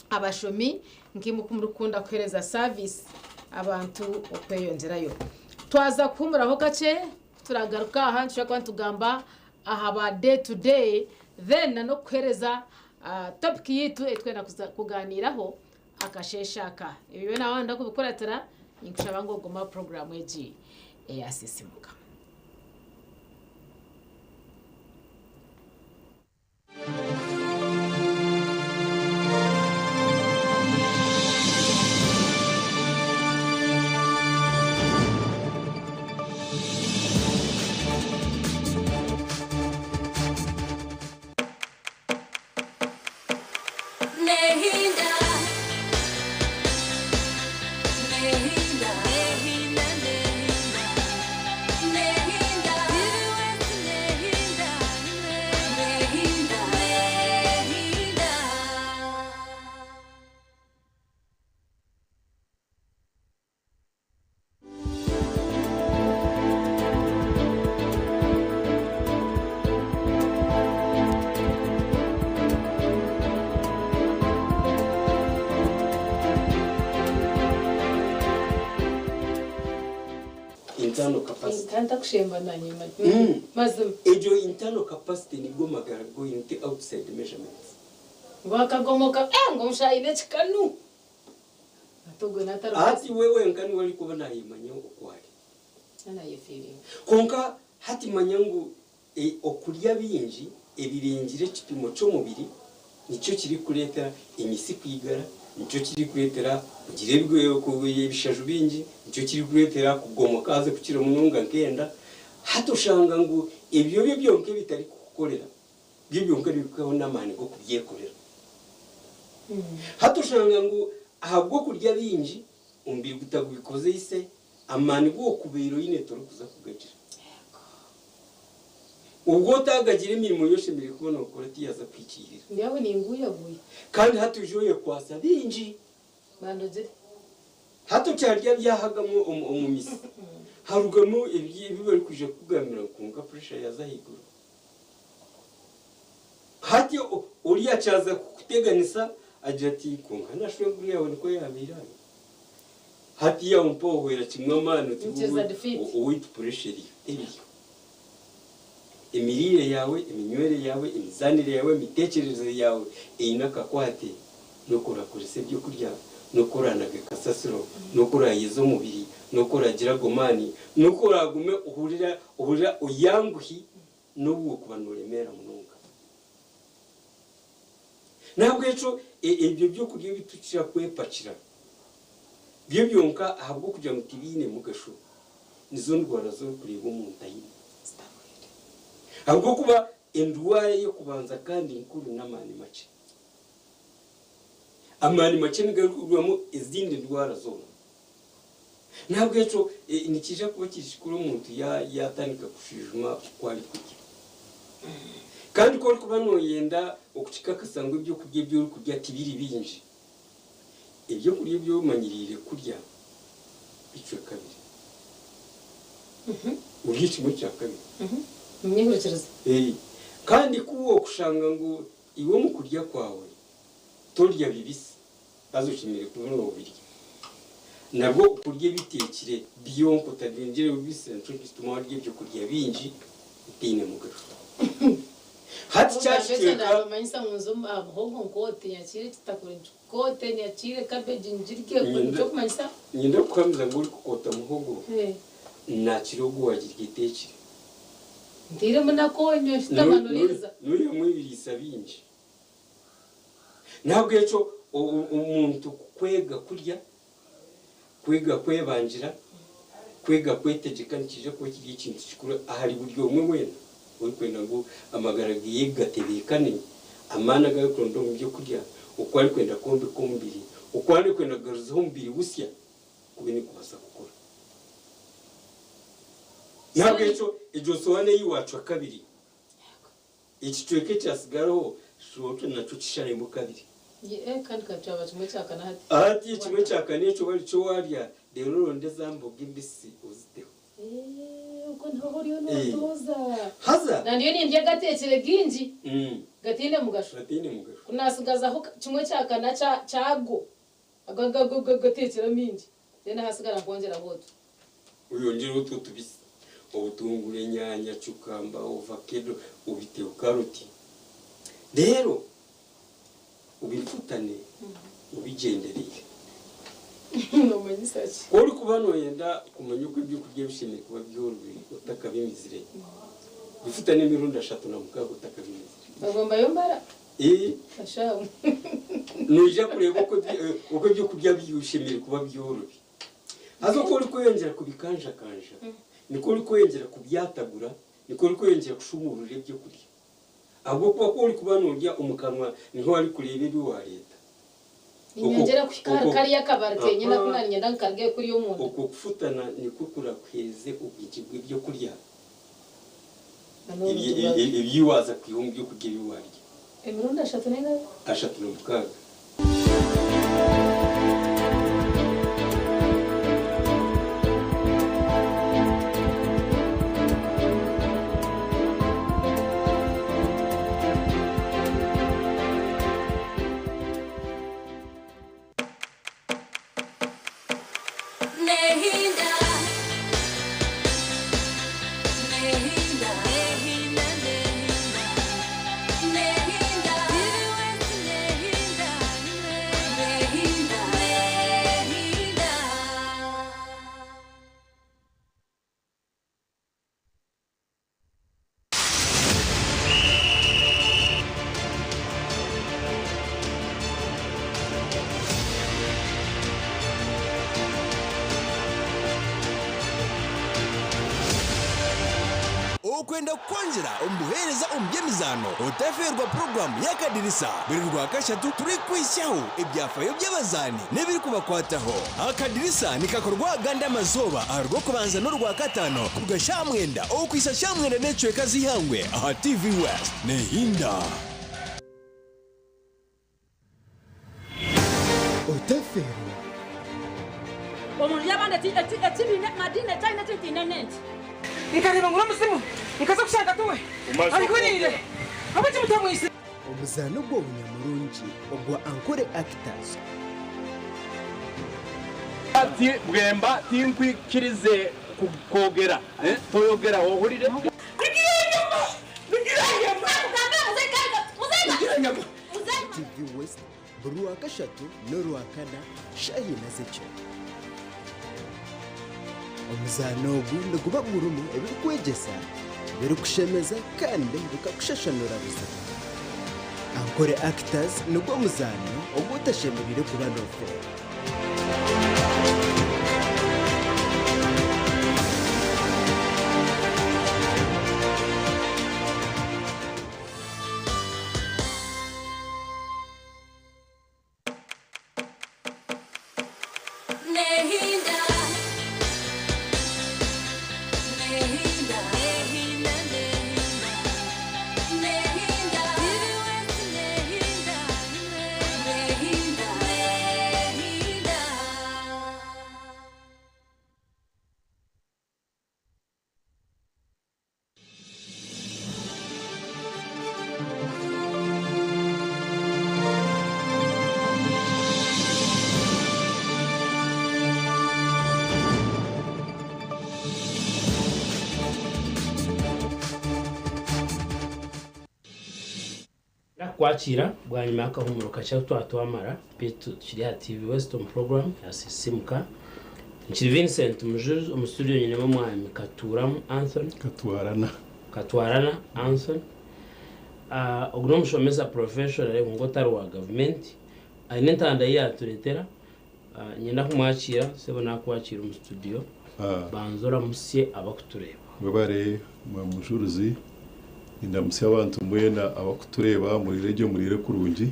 abashomi nkimu kumurukunda kwereza service abantu okweyongerayo twaza kumuraho gace turagaruka aha nshaka tugamba aha ba day to day then no kwereza topic yitu etwena kuganiraho akasheshaka ibibe nawanda kubikoratira nkushaba ngo goma program eji eyasisimuka. Internal capacity. Intanta kushemba na nyuma. Mazum. Ejo internal capacity ni go magara going to outside measurements. Wakagomoka ngo mshayine chikanu. Atogo nataro. Hati wewe nkani wali kubana yimanya okwali. Ana yefiri. Konka hati manyangu okurya binji ebirengire kipimo cyo mubiri nicyo kiri kuretera imisi kwigara nicyo kiri kuretera girebwe ko yebishaju binji nicyo kiri kuretera kugomoka aze kukira mununga nkenda hatoshanga ngo ibyo byonke bitari kukorera byonke bikaho namani go kubyekorera hatoshanga ngo ahabwo kurya binji umbiri gutagubikoze ise amani go kubero yine toro kuza kugagira ubwo tagagira imirimo yose mbere kubona ukora tiyaza kwikirira ndiyawe ni nguyaguye kandi hatujoye kwasa binji bandoze hato cyarya byahagamo umumisi harugamo ibibari kuje kugamira kunga pressure yaza higuru hati uriya cyaza kuteganisa agira ati kunga nashwe buriya niko yabira hati ya umpohwera kimwe mano uwit pressure iriyo imirire yawe iminywere yawe imizanire yawe imitekerereze yawe inaka kwate no kurakurese byo kurya no kuranaga kasasiro no kurayizo mubiri no kuragira gomani no kuragume uhurira uyanguhi no kubanuremera mununga nabwo eco ibyo byo kurya bitucira kwepakira byo byonka ahabwo kujya mutibine mugasho nizo ndwara zo kureba umuntu ayine ahubwo kuba indwara yo kubanza kandi inkuru n'amani make amani make nigarurwamo izindi ndwara zose ntabwo eco nikije kuba kishikuru umuntu yatanika kushijuma kwari kujya kandi ko kuba no yenda okuchika kasangwe byo kurya byo kurya tibiri binji ibyo kurya byo manyirire kurya bico kabiri uhichi mu cya kabiri mnyegerekereza kandi kuwo kushanga ngo iwo mu kurya kwawe torya bibisi azushimire kubona ubirya nabwo kurya bitekire byonko utavinjire bibisi nco gituma warya byo kurya binji utine mu gafu hati cyashiteka manyisa munzo abahongo ngote nyakire kitakure kote nyakire cabbage njirike cyo kumanyisa nyinda kwamza nguri kukota muhogo na kirogo wagira gitekire ndire muna konyo shitamanuriza nuri mwibirisa binji ntabwo eco umuntu kwega kurya kwega kwebanjira kwega kwetegeka nikije ko kiri ikintu kikuru ahari buryo umwe wena uri kwenda ngo amagaragiye gatebekane amana gakondo mu byo kurya uko ari kwenda kombe kombiri uko ari kwenda garuzaho mbiri busya kubini kubasa gukora ntabwo ejo soane yiwacu akabiri iki tweke cyasigaraho shoto naco cishare mu kabiri kandi kacaba kimwe cyakana hati kimwe cyakane cyo bari cyo warya rero ndezamboga imbisi uziteho uko ntahoriyo notoza haza nandiyo nindye gatekere ginji gatinde mugasho kunasigaza aho kimwe cyakana cyago agago gatekera minji dena hasigara kongera hoto uyongera utwo tubisi ubutungure nyanya cukamba ovacado ubite ukaroti rero ubifutane ubigendereye no manyisachi uri kubano yenda kumenya uko ibyo kurya bishimye kuba byorowe utakabimizire bifutane mirundi 3 na mukago utakabimizire agomba yombara ashamu nuje kureba uko ibyo kurya byushimye kuba byorowe azo ko uri kuyongera kubikanja kanja niko uri kuyongera kubyatagura niko uri kuyongera kushumurura ibyo kurya ahubwo kuba ko uri kubanurya umukanwa niho ari kureba ibi wa leta inyongera kari yakabarke nyina kunanya ndankarge kuri yo muntu uko kufutana niko kurakweze ubwigibwe byo kurya ibiwaza kwihumbi byo kurya biwarya emironda 3 nenga 3 n'umukaga ukwenda kongera umuhereza umbyemizano utaferwa program y'akadirisa biri rwa kashatu turi kwishaho ibyafayo by'abazani n'ibiri kubakwataho akadirisa nikakorwa ganda mazoba arwo kubanza no rwa katano kugashamwenda o kwisa shamwenda necwe kazihangwe aha TV West nehinda utaferwa umuntu yabanda ati madine cyane tinenenti nikareba ngura musimu nikaza kushaka tuwe ariko nire abaje mutamwise umuzano gwo bunyamurungi ogwa ankore actors ati bwemba tinkwi kirize kukogera toyogera wohurire TV West Burua kashatu norwa kana shahi na zeche umuzano gundo guba murumu ebiri kwegesa biri kushemeza kandi bikakushashanura biza ankore actors nubwo muzano ogutashemberire kuba nofe kwakira bwa nyuma y'akahumuro kacya twatwamara bitu kiri ha TV Western program yasimuka Nchiri Vincent mujuru mu studio nyine mu mwami Katuramu Anthony Katwarana Anthony ogno mushomeza professional ngo tarwa government ainentanda yaturetera nyenda kumwakira sebo nakwakira mu studio banzora musye abakutureba babare mu mujuruzi indamusya abantu mwena abakutureba muri regio muri kurungi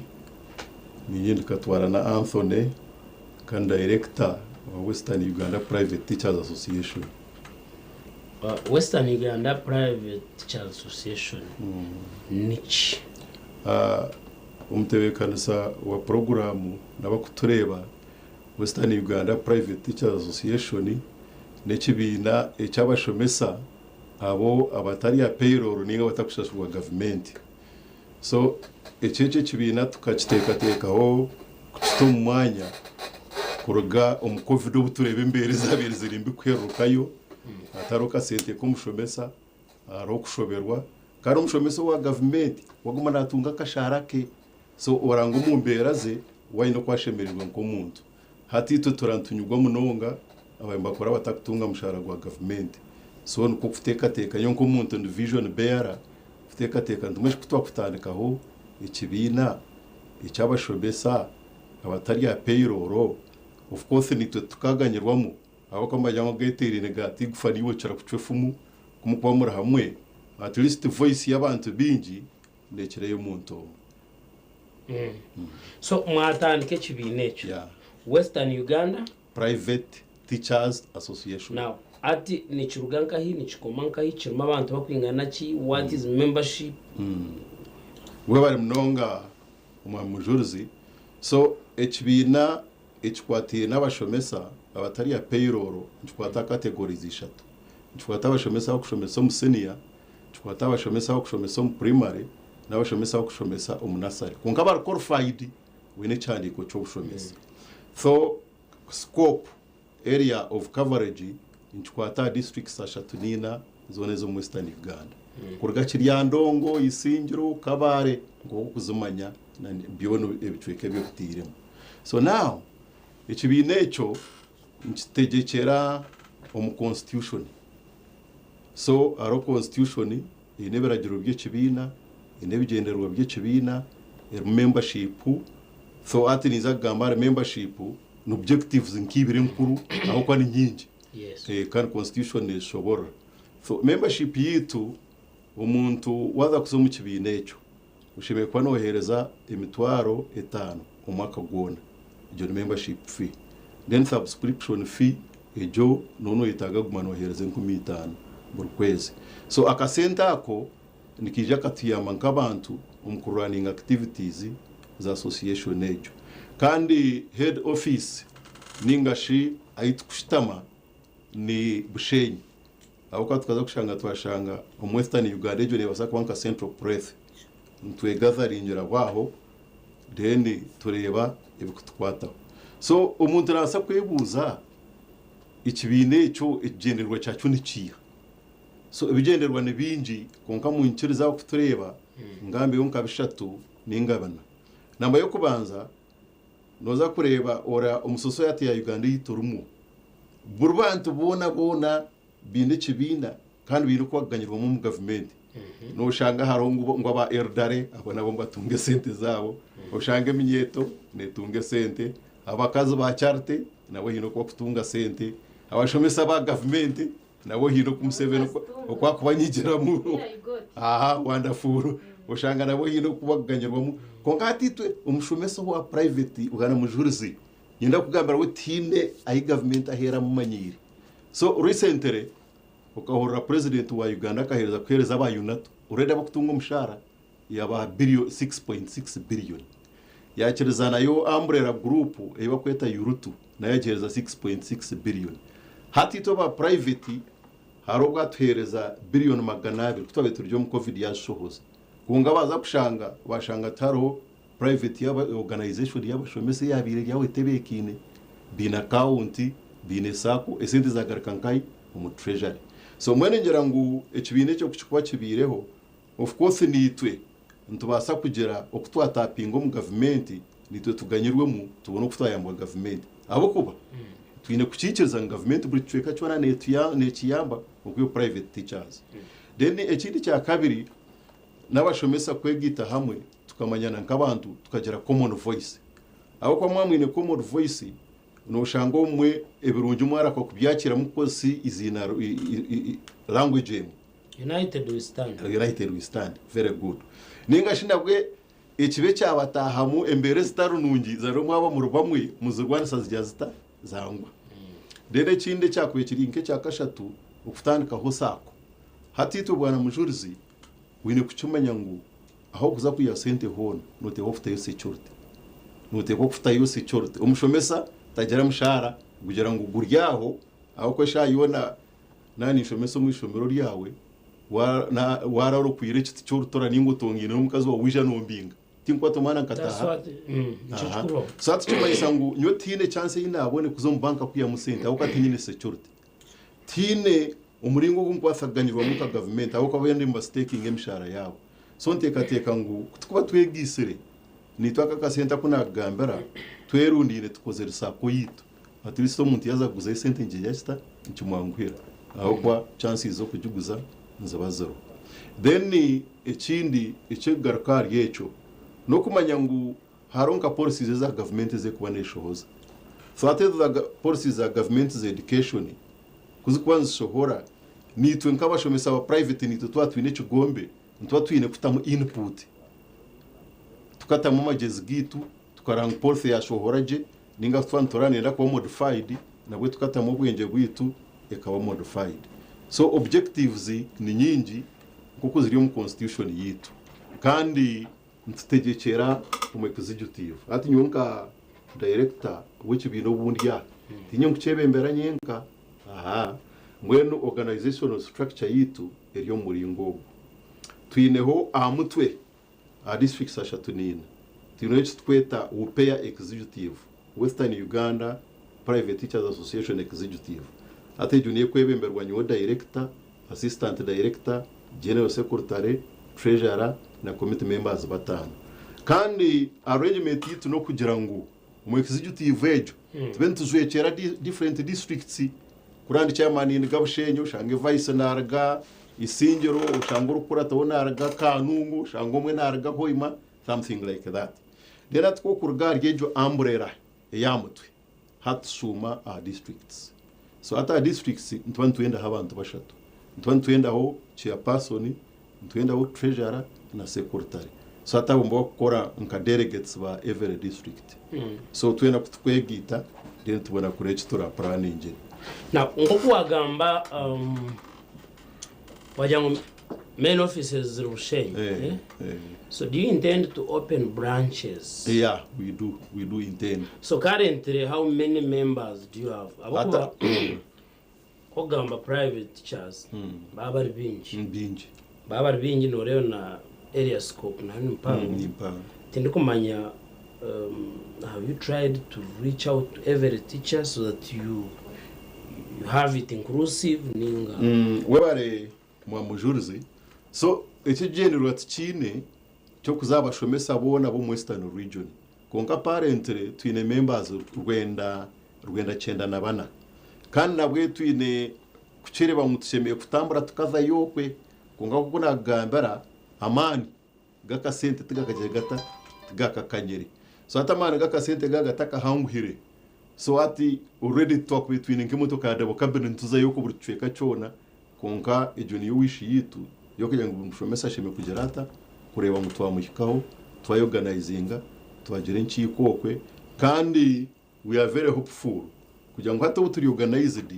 ninyenda Katwarana Anthony kan director wa Western Uganda Private Teachers Association. Western Uganda Private Teachers Association nichi umtebekanisa wa programu nabakutureba Western Uganda Private Teachers Association nekibina ecyabashomesa abo abatari ya payroll ninga batakushashwa government. So ecece kibina tukakiteka-tekaho kutumwanya kuruga COVID obuturebe imbere zabiri zirimbi kwerukayo ataroka sente kumushomesa arokushoberwa kandi umushomesa wa government waguma natunga kasharake so oranga umumbera ze wayino kwashemerirwa nkomuntu hatito turantunyugwa munonga abayamba kora batakutunga mushara gwa government so nuko kuteka yonko umuntu ndi vision bearer kuteka ndumwe kutwakutandikaho ikibina icyabashomesa abatari ya payroll of course ni tukaganyirwamo aho kwambajyango geteri negative fani wocara kucefumu kumukwamura hamwe at least voice y'abantu bingi ndekere y'umuntu so mwatandike kibinecho Western Uganda Private Teachers Association now ati ni kiruganka hi ni kikomanka hi kiruma abantu bakwingana ki what is membership we bari mnonga umujurzi so ekibina ekikwatiye n'abashomesa abatari ya payroll nchikwata categories ishatu nchikwata abashomesa bakushomesa mu senior nchikwata abashomesa bakushomesa mu primary n'abashomesa bakushomesa mu nursery kunga bar qualified wene cyandiko cyo bushomesa so scope area of coverage nchikwata districts ashatu nina zone zo mu Western Uganda kurga kiryandongo isingiro kabare ngo kuzumanya na byono ebicweke byo kutiremo so now ikibinecho nchitegekera omu constitution so aro constitution ineberagira by'ikibina inebigenderwa by'ikibina membership so ati niza gambara membership no objectives nkibire nkuru aho kwa ni nyingi kan constitution ishobora so membership yitu umuntu waza kusoma ikibinecho ushimeye kwa nohereza emitwaro 5 umwaka gwona jo membership fee then subscription fee ejo nono itaga gumanohereza 15 buri kwezi so akasenta ako nikija katiyama nk'abantu running activities za association ejo kandi head office ningashi ayitukushitama ni Bushenyi aho kwatukaza kushanga twashanga mu Western Uganda ejo nebasa kwanka Central Press ntwegazaringira baho then tureba ibikutukwataho so umuntu arasa kwebuza ikibine cyo igenderwa cyacu nikiya so ibigenderwa ne bingi konka mu nkiri za kutureba ngambe yonka bishatu ningabana namba yo kubanza noza kureba ora umusoso yati ya Uganda yiturumu burbantu bona bine kibina kandi biri kwaganyirwa mu government no shanga harongo ngo aba erdare abona bomba tunge sente zabo ushanga minyeto netunge sente abakazi ba charte nabo hino kwa kutunga sente abashomesa ba government nabo hino kumuseveno kwa kubanyigira mu wonderful ushanga nabo hino kubaganyirwa mu konkatitwe umushomesa wa private ugana mujurizi yenda kugambara we tine ayi government ahera mu manyiri so recently ukahora president wa Uganda kahereza kwereza aba UNATO ureda bakutunga umushara yaba 6.6 billion yakireza nayo umbrella group eba kweta Yurutu nayo yagereza 6.6 billion hatito ba private harobwa tuhereza billion magana 2 tutabe turyo mu covid yashohoza kunga baza kushanga bashanga taro private yaba organization yabashomese yabire yawe tebekine bina county bine sako esente zagarkankai mu treasury so mwene ngira ngo ekibine cyo kuchikwa kibireho of course nitwe ntubasa kugera okutwatapinga mu government nitwe tuganyirwe mu tubona okutwayamba government abo kuba twine kucikiriza government buri cweka cyona nekiyamba okuyo private teachers then ekindi kya kabiri n'abashomesa kwegita hamwe tukamanyana nk'abantu tukagera common voice aho kwa mwamwine common voice no shango mwe ebirungi mwara ko kubyakira mukosi izina language United we stand very good ninga shindabwe ekibe cyabatahamu embere zitarunungi zaro mwaba mu rubamwe muzirwana sazijya zita zangwa dede kinde cyakwe kirinke cyakashatu ukutandika ho sako hatitu bwana mujurizi wine kucumanya ngo aho kuza kuya sente hona note ho futayo security note ko futayo security umushomesa tajara mushara kugira ngo guryaho aho ko shayona nani shomesa mu ishomero ryawe wararo kuyire kiti cy'urutora ningo tongine n'umukazi wa wisha nombinga tinkwa tomana nkataha sati chuma isangu nyo tine chance inabone kuzo mbanka kuya musente aho katinyine security tine umuringo gunkwasaganirwa mu government aho kabende mbastaking emshara yawo so nteka ngo tukuba twegisire nitwaka kasenta kuna gambera twerundire tukozera sako yitu atiristo muntu yazaguza isente nje yasta nchumwangwira aho kwa chances zo kujuguza nzabazaro then ekindi ekigarukar yecho no kumanya ngo haronka policies za government ze kubaneshohoza so ate za policies za government za education kuzikwanza shohora nitwe nk'abashomesa ba private nitwe twatwine kigombe ntwa twine kutamu input tukatamu magezi gitu tukaranga policy ya shohoraje ninga twantoranira ko modified nabwe tukatamu bwenge bwitu ekaba modified so objectives ni nyingi kuko ziri mu constitution yitu kandi ntutegekera mu executive ati nyonka director w'ikibino bundi ya tinyo kucebembera nyenka mwenu organizational structure yitu eriyo muringo twineho amutwe a district ashatunina tino tweta upeya executive Western Uganda Private Teachers Association executive ate juniye kwebemberwa nyo director assistant director general secretary treasurer na committee members batanu kandi arrangement yitu no kugira ngo mu executive ejo tubentuzuye kera different districts kurandi chairman ni gabushenyo shange vice narga isingiro ushanguru kurata wonarga kanungu shangomwe narga hoima something like that dera two kurgar yejo umbrella yamutwe hatsuma a districts so ata districts ntwantuenda habantu bashatu ntwantuenda ho chairperson ntwenda ho treasurer na secretary so ata bombo gukora nka delegates ba every district so twenda kutwegita then tubona kure kitura planning na ngokuwagamba wajango main offices Rushenyi so do you intend to open branches? Yeah, we do intend. So currently how many members do you have? Abakuba ogamba private teachers baba binji no rero na area scope na mpango tindi kumanya have you tried to reach out to every teacher so that you have it inclusive ninga webare mu mujurizi so ekigendero atchine cyo kuzabashomesa bona bo mu Western region konka parentre twine members rwenda 9 kandi nabwe twine kucereba mutushemeye kutambura tukaza yokwe konga kukuna gambara amani gakasente tigakaje gata tigakakanyere so atamani gakasente gagataka hanguhire so ati already talk between nkimotoka dabo kabene ntuza yoko buricweka cyona konka ejoni wishi yitu yokugira ngo umushomesa sheme kugerata kureba mutwa muhikaho twayorganizinga twagire nchikokwe kandi we are very hopeful kugira ngo hata uturi organized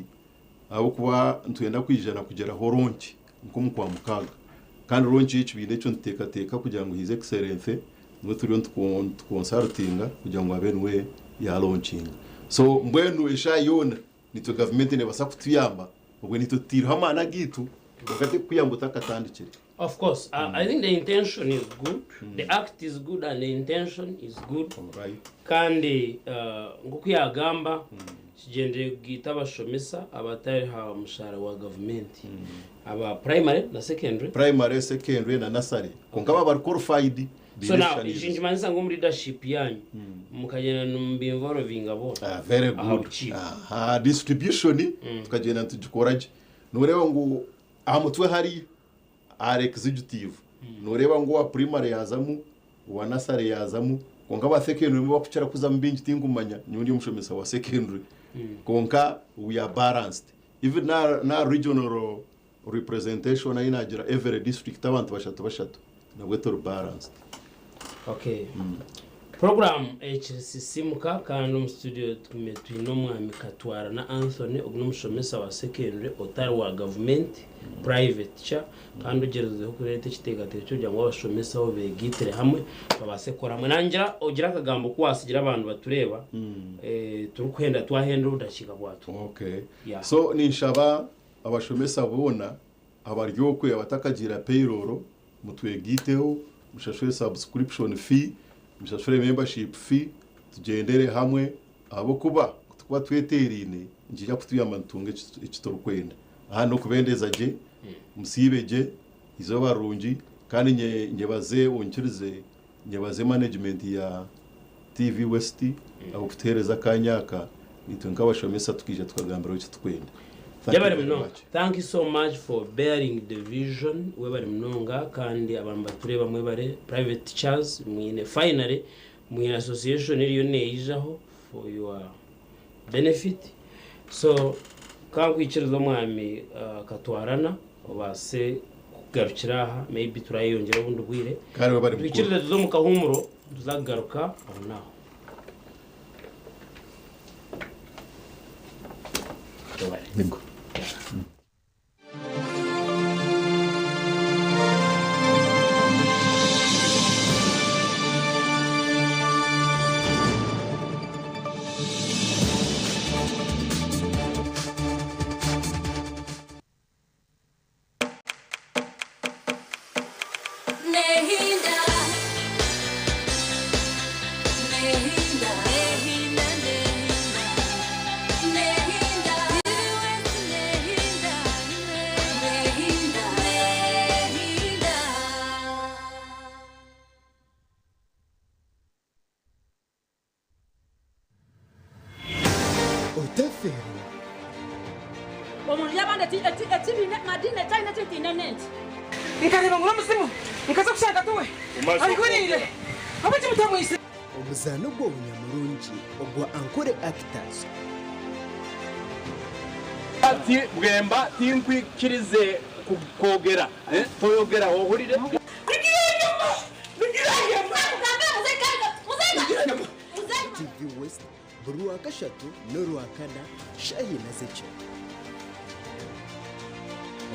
abo kuba ntwenda kwijana kugera horonki nko mukwa mukaga kandi ronki y'ikibine cyo nteka kugira ngo his excellence no turi consulting kugira ngo abenwe ya launching so mbwenu eshayona nito government ne basa kutuyamba ubwo nito tirhamana gitu bakate kuyamba takatandikire Of course, I think the intention is good, the act is good and the intention is good. Kandi nguko yagamba kigende gita abashomesa abatari ha mushara wa government aba primary na secondary na nursery konkaba bari qualified. So now jinjimanisa ngo muri leadership yanyu mukagenda numbinvolving abo very good distribution tukagenda tujikoraje nureba ngo amutwe hari are executive nureba ngo wa primary yazamu wa nursery yazamu konka ba secondary mo bakucara kuza mbinji tingumanya nyundi mushomesa wa secondary konka we are balanced even na regional representation na inagira every district abantu bashatu na wetor balanced. Okay. Program HCC muka kandi mu studio twino mwami Katwara na Anthony ogumushomesa wa secondary otari wa government private cha kandi ugerezeho kuri leta kitegatero cyo jya ngo abashomesa bo begitire hamwe babase kora mwe nangira ogira akagambo kwasigira abantu batureba turukwenda twahenda udashika bwato. Okay. So ninshaba abashomesa bona abaryokwe abatakagira payroll mutwegiteho mushashwe subscription fee mushashwe membership fee tugendere hamwe abo kuba tweterine njya kutuyamatunge ikitorukwenda aha no kubendeza je musibeje izo barungi kandi nyebaze unkirize nyebaze management ya TV West abo kutereza kanyaka nitunga abashomesa tukije tukagambira icyo twenda. Thank you so much for bearing the vision. We bari mnonga kandi abantu batureba mwe bare private teachers mwine finally mwine association iriyo neyijaho for your benefit. So kankwikirizo mwami Katwarana obase kugarukira aha maybe turayongera bundi bwire kandi we bari twikirize tuzo mu kahumuro tuzagaruka aho naho. Bingo. Omuzano gw'obunyamurungi ogwa Ankore Actors ati bwemba tinkwikirize kukogera toyogera ohurire TV West buri wa kashatu n'uwa kana shahi na zecho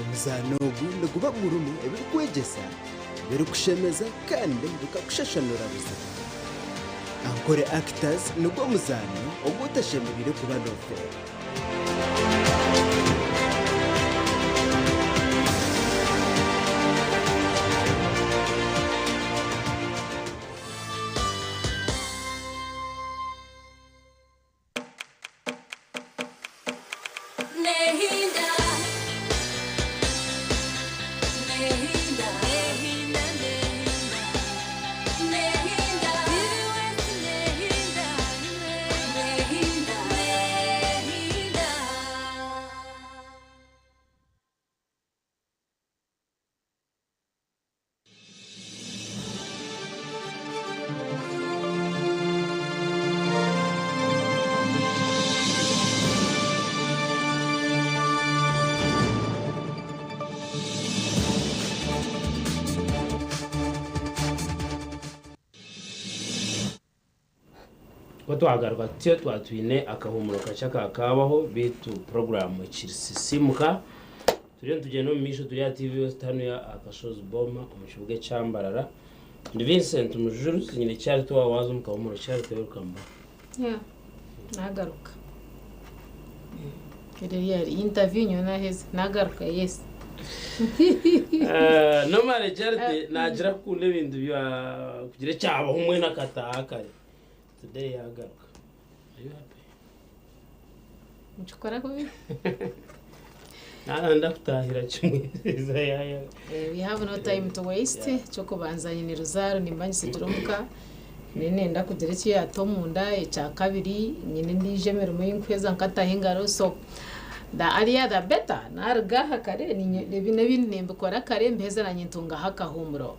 omuzano ogu guba gurumu ebirikwegesa birikushemeza kandi bikakushashanura buzima. Ankore Actors nugwo muzano ogutashemibire kuba nofera. Twagaruka tyo twatwine akahumuro kachaka kabaho bitu program kirisimuka turiyo tugenda mu misho turi ya TV West hano ya akashozi boma umukibuge cyambarara ndi Vincent Mujuru nyine cyari twawaza mu kahumuro cyari welcome. Nagaruka Kereyari interview nyona heze nagaruka yes. No mare Charity nagira kunde bintu bya kugira cyaba umwe nakataha kare. Today yagaruka. Are you happy? Mchukora kubi? Nanda kutahira kimwe yaya. We have no time to waste. Choko banzanye ni Ruzaro nimbanyi siturumuka. Nene ndakugira iki yatomunda echa kabiri nyine ndije merumo y'inkweza nkataha ingaro so da area da better narga kare ni bine mbikora kare mbeza na nyintunga haka humuro.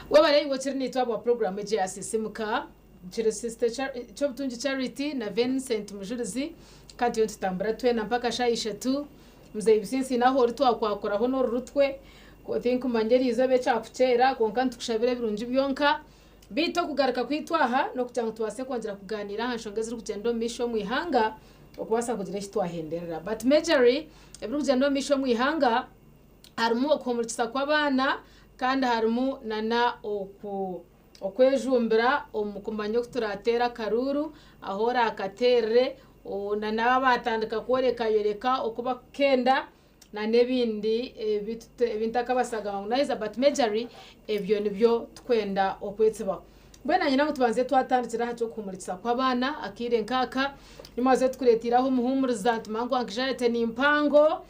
Wabare wotiri ni twaba program je asisimuka chire sister Chobtunji Charity na Vincent Mujurizi kandi yo tutambara twe na mpaka shaisha tu mzee bisinsi naho rutwakwakora ho no rutwe ko think mangeri izobe cyakucera konka tukushabire birunji byonka bito kugaruka kwitwaha no kugira ngo tubase kongera kuganira hanshongeze uri kugenda misho mu ihanga okubasa kugira iki twahenderera but majorly ebiri kugenda misho mu ihanga harimo okumurikisa kw'abana kandi harimo nana okwejumbira omukumanyo kuturatera karuru ahora akaterere nana batandika koreka yoreka okuba kenda na nebindi bintaka basaga naiza but majorly ebyo nibyo twenda okwetseba bwena nyina mutubanze twatandikira hacho kumurikisa kw'abana akire nkaka nimaze tukuretiraho umuhumuriza tumango ankijarete ni impango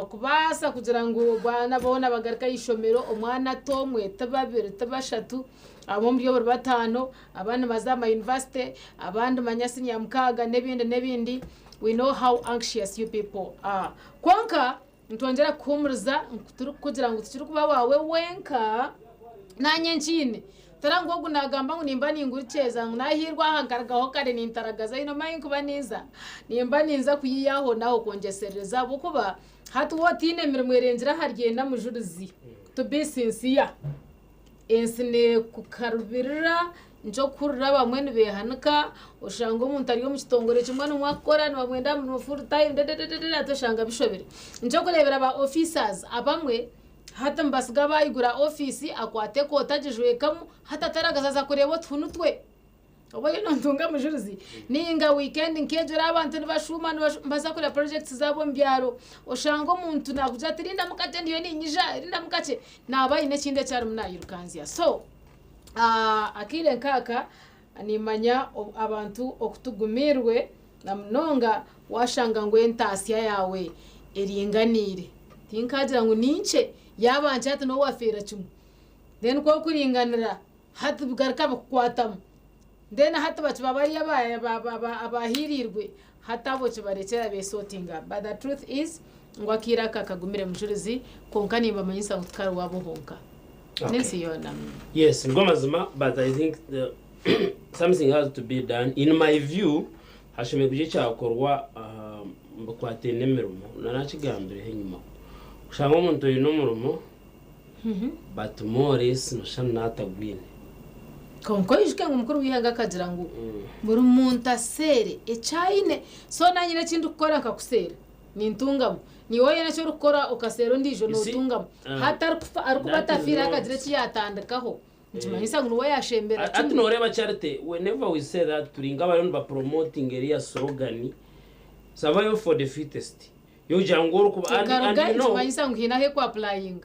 kubasa kugira ngo bana bona bagarika yishomero umwana tomwe tababiri tabashatu abombi yo batano abana bazama university abandi manyasi ya mkaga nebindi we know how anxious you people are kwanka ntongera kumuriza kugira ngo tukiri kuba wawe wenka nanye nchine tarango gunagamba ngo nimba ninguriceza nahirwa hangaragaho kare nintaragaza ino mayi kuba niza nimba ninza kuyiyaho naho kongesereza bukuba hatu wotine mirimo irengera hargenda mujurizi to be sincere ensine kukarubira njo kurura bamwe nibehanuka ushanga umuntu ari mu kitongore kimwe n'umwakora n'abamwenda mu full time atoshanga bishobere njo kurebera ba officers abamwe hata mbasiga bayigura office akwate ko tajijwekamo hata taragaza kureba tunu twe obaye no ntunga mujurizi ninga weekend nkejura abantu nibashuma mbaza kuri projects zabo mbyaro ushanga umuntu nakuja tirinda mukaje ndiyo ninyija rinda mukache nabaye nekinde cyari munayirukanzia so akire nkaka nimanya abantu okutugumirwe na mnonga washanga ngo entasiya yawe eringanire tinkagira ngo nince yabanje hata no wafera cyumu then ko kuringanira hata bugarika bakwatamo then hata bacibabari yabaye abahirirwe hata boce barekera besotinga but the truth is ngo akira kakagumire mujurizi konka nimba manyisa ngutkara wabo honka yes ngomazima but I think something has to be done in my view hashime kuje cyakorwa mbakwate nemerumo nanakigambire henyuma ushanga umuntu yino murumo but more is no shanata gwine konko ishike ngumukuru wihanga kagira ngo buri umuntu asere ecaine so nanyine kindu ukora akakusera ni ntungamo ni wowe nacyo rukora ukasero ndijo no tungamo hata arikubatafira akagira cyatandikaho kimanyisa ngo wowe yashembera ati noreba Charity whenever we say that turinga abantu ba promoting area slogan survival for the fittest yo jangoro kuba and no kimanyisa ngo hina he ku applying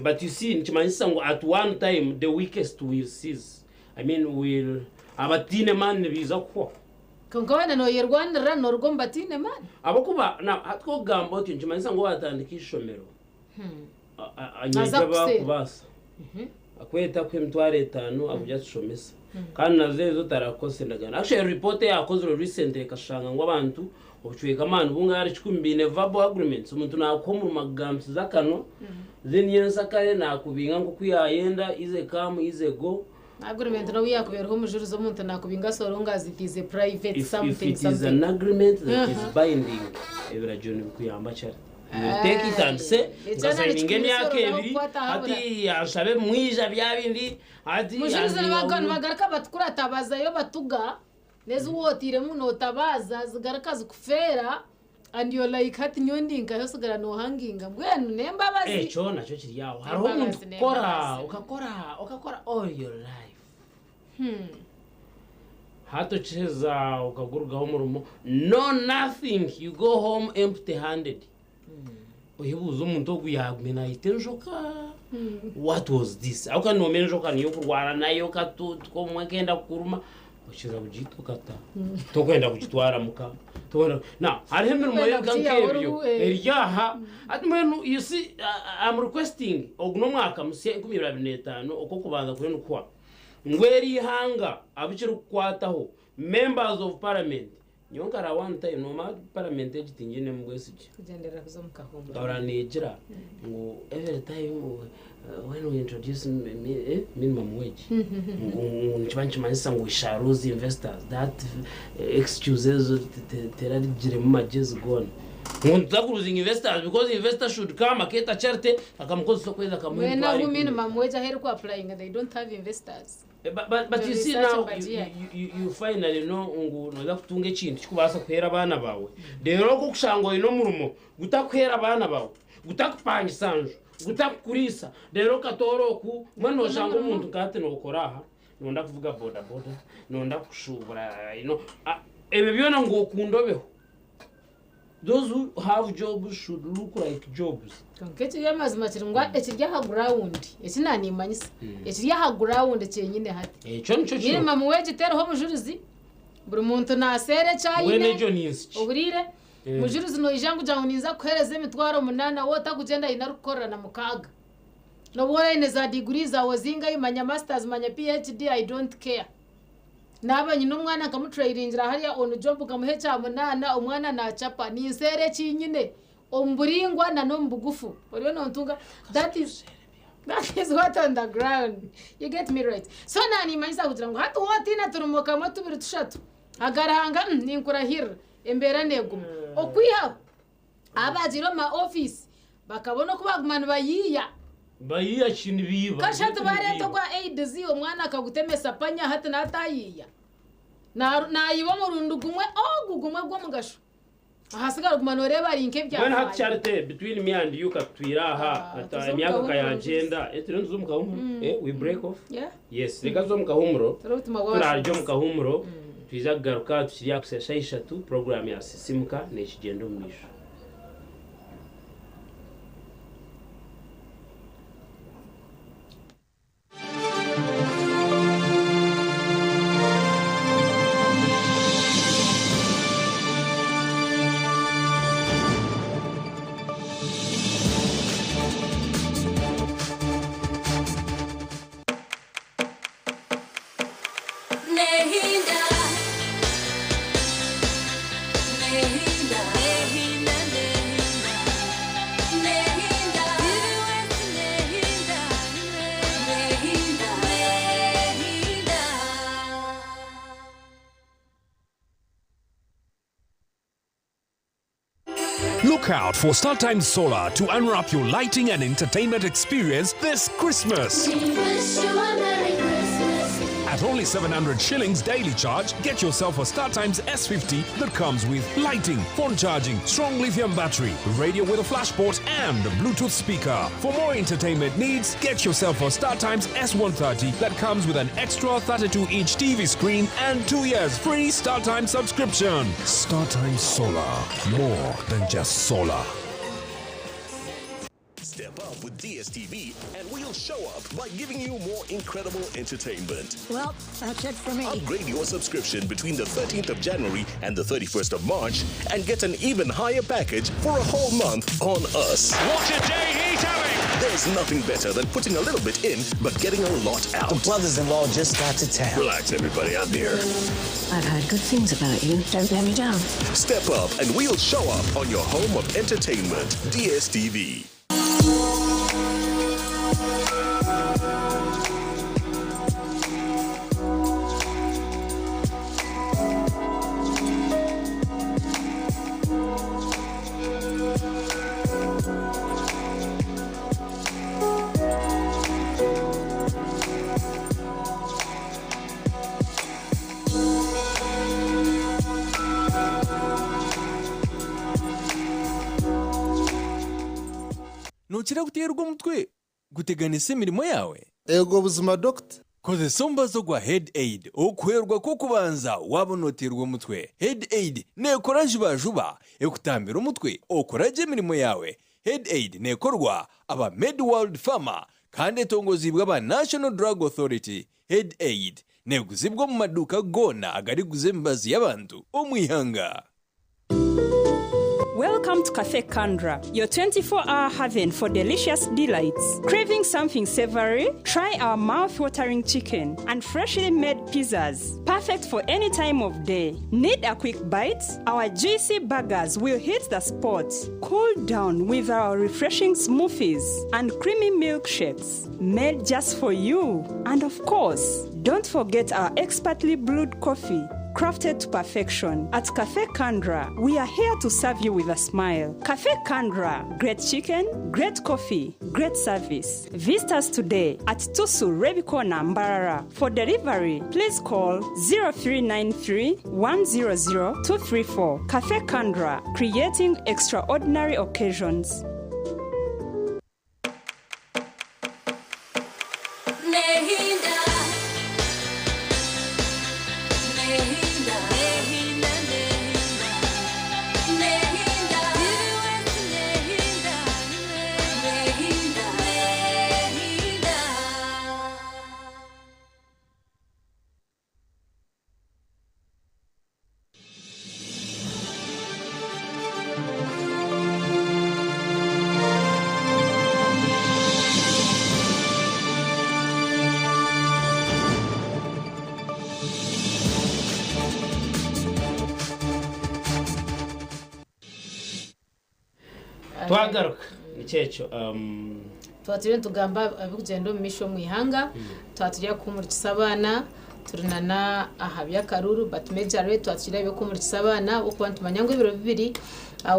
but you see kimanyisa ngo at one time the weakest will seize I mean will abatine man biza ko konkawana no yerwanira no rugombatine man abakuba na hatko gambo ati kimanyisa ngo watandika ishomero anyega bakubasa akweta kwe mtware 5 abuja tushomesa kandi nazezo tarakose ndagana actually report yakoze recently kashanga ngo abantu obuchweka manu bungari 12 verbal agreements umuntu nakomura magambo zakano then yensa kare nakubinga ngo kuyayenda ize come ize go agreement no yakuberaho mujurizo umuntu nakubinga soronga zitize private something if it is an agreement that is binding every journey kuyamba cyane take it and say ngazayingeni yake ebiri ati yashabe mwija byabindi ati mujurizo bagana bagaraka batukura tabaza yo batuga nezo wotire muno tabaza zigaraka zikufera and you like hati nyondinga yo sigara no hanginga bwenu nembabazi cyo nacyo kiri yaho hariho umuntu ukora ukakora all your life hato cheza ukagurgaho murumo no nothing, you go home empty handed. Uhibuza umuntu oguyagmena itenjoka. What was this? Auka no menjoka niyo kurwara nayo komwe kenda kuruma uchiza bujito kata tokwenda kujitwara muka tubona na hariho imirimo y'gankebyo eryaha ati mwenu you see I'm requesting ogno mwaka musie 2025 uko kubanza kuri nukwa ngweri hanga abiciro kwataho members of parliament nyongara one time no ma parliament egitingine mugwesije kugendera kuzo mukahomba baranejira ngo every time when we introduce minimum wage nchibanchimanisa ngo sharuzi investors that excuses terarigire mu magezi gone ntakuruzi investors because investors should come aketa charity akamukozi sokweza kamwe when a minimum wage ahead ku applying and they don't have investors. But you see now you finally know ngo noza kutunga ikintu kikubasa kwera abana bawe rero ko kushango ino murumo gutakwera abana bawe gutakupanga isanju gutakurisa rero katoroku mwana oshango umuntu kate no koraha nonda kuvuga boda nonda kushubura ebe byona ngo kundobeho. Those who have jobs should look like jobs. Kanketi yamazima kirungwa ekirya ha ground ekinani manyisa ekirya ha ground cyenyine hati echo nico nyine mamuweje tero ho mujuruzi buri muntu nasere cyayine wenejo ninsi uburire mujuruzi no ijangu jangu ninza kuhereza emitwaro 8 wota kugenda inarukora na mukaga no bora ine za degree za wazinga imanya masters manya PhD I don't care nabanye n'umwana akamutrainingira hariya on job kamuhecha munana umwana na chapa ni insere kinyine omburingwa na no mbugufu uriyo no ntunga that is what on the ground. You get me right? So nani manyisa kugira ngo hatu hotina turumoka mo tubiri tushatu agarahanga ninkurahira embera neguma okwiha abajiro ma office bakabona ko bagumana bayiya kintu biba kashatu bareto kwa AIDS umwana akagutemesa panya hata natayiya na yibo murundu gumwe gugumwe gwo mugasho ahasigara gumana oreba ari nke bya when hat charity between me and you katwiraha ata emyaka kayagenda etirunzu mukahumuro we break off yes reka zo mukahumuro turaryo mukahumuro twiza garuka tukiriya kusesha 3 program ya sisimuka n'ekigendo misho. Look out for StarTimes Solar to unwrap your lighting and entertainment experience this Christmas. At only 700 shillings daily charge, get yourself a StarTimes S50 that comes with lighting, phone charging, strong lithium battery, radio with a flash port and a Bluetooth speaker. For more entertainment needs, get yourself a StarTimes S130 that comes with an extra 32-inch TV screen and 2 years free StarTimes subscription. StarTimes Solar, more than just solar. Step up with DSTV and we'll show up by giving you more incredible entertainment. Well, that's it for me. Upgrade your subscription between the 13th of January and the 31st of March and get an even higher package for a whole month on us. What a day he's having! There's nothing better than putting a little bit in but getting a lot out. The brothers-in-law just got to town. Relax, everybody out there. I've heard good things about you. Don't let me down. Step up and we'll show up on your home of entertainment, DSTV. ntukira guterwa umutwe guteganisa imirimo yawe ego buzima doctor kozesa ombazo gwa Head Aid okuherwa ko kubanza wabonoterwa umutwe. Head Aid nekora juba ekutambira umutwe okoraje imirimo yawe. Head Aid nekorwa aba MedWorld Pharma kandi etongozibwa ba National Drug Authority. Head Aid neguzibwa mu maduka gona agari guzembazi y'abantu omwihanga. Welcome to Cafe Kandra, your 24-hour haven for delicious delights. Craving something savory? Try our mouth-watering chicken and freshly made pizzas, perfect for any time of day. Need a quick bite? Our juicy burgers will hit the spot. Cool down with our refreshing smoothies and creamy milkshakes, made just for you. And of course, don't forget our expertly brewed coffee, crafted to perfection. At Cafe Kandra, we are here to serve you with a smile. Cafe Kandra, great chicken, great coffee, great service. Visit us today at Tusu Rebikona Mbarara. For delivery, please call 0393 100 234. Cafe Kandra, creating extraordinary occasions. twagaruka nicyeco twatiriye tugamba abigendo misho mwihanga twatiriye kumurikisa abana turinana ahabya karuru but majorly twatiriye kumurikisa abana uko bantumanyango ibiro bibiri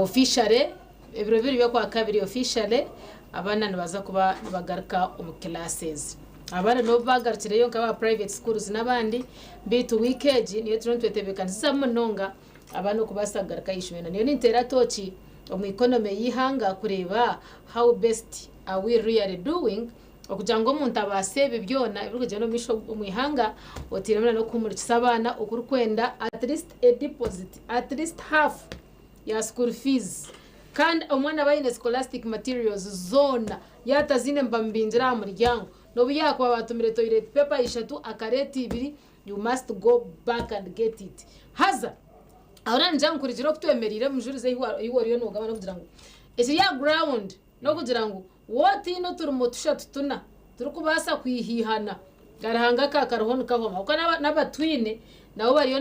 officially ibiro bibiri byo kwa kabiri officially abana nibaza kuba bagaruka mu classes abana no bagarukire yo nkaba private schools nabandi bitu weekend niyo twetebekaniza munonga abana kubasagaruka yishwena niyo nitera tochi omu economy yihanga kureba how best are we really doing okujango omuntu abasebe byona ibirugendo misho omwihanga otiremera no kumurikisa abana okurukwenda at least a deposit at least half ya school fees kandi omwana bayine scholastic materials zona yatazine mbambinjira mu ryango no biyakwa batumire toilet paper ishatu akareti ibiri you must go back and get it haza ahora njya nkurikira kutwemerira mujurize iwariyo no gabana kugira ngo ese ya ground no kugira ngo what ino turimo tushatu tuna turukubasa kwihihana garahanga ka karohono kavoma uko n'abatwine nabo bariyo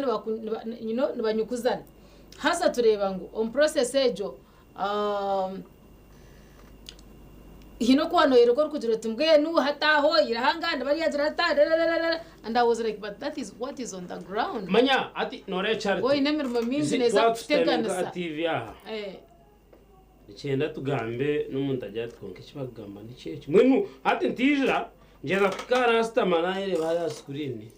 nibanyukuzana hasa tureba ngo on process ejo hino kwano yereko kugira tumbwe nu hataho irahangana bari yagira hata and I was like but that is what is on the ground manya ati nore charity oyi nemirimo minzi neza kuteganisa TV aha icyenda tugambe n'umuntu ajya twonka kibagamba n'icyeje mwenu ati ntijira ngeza kukarasta manayire baya screen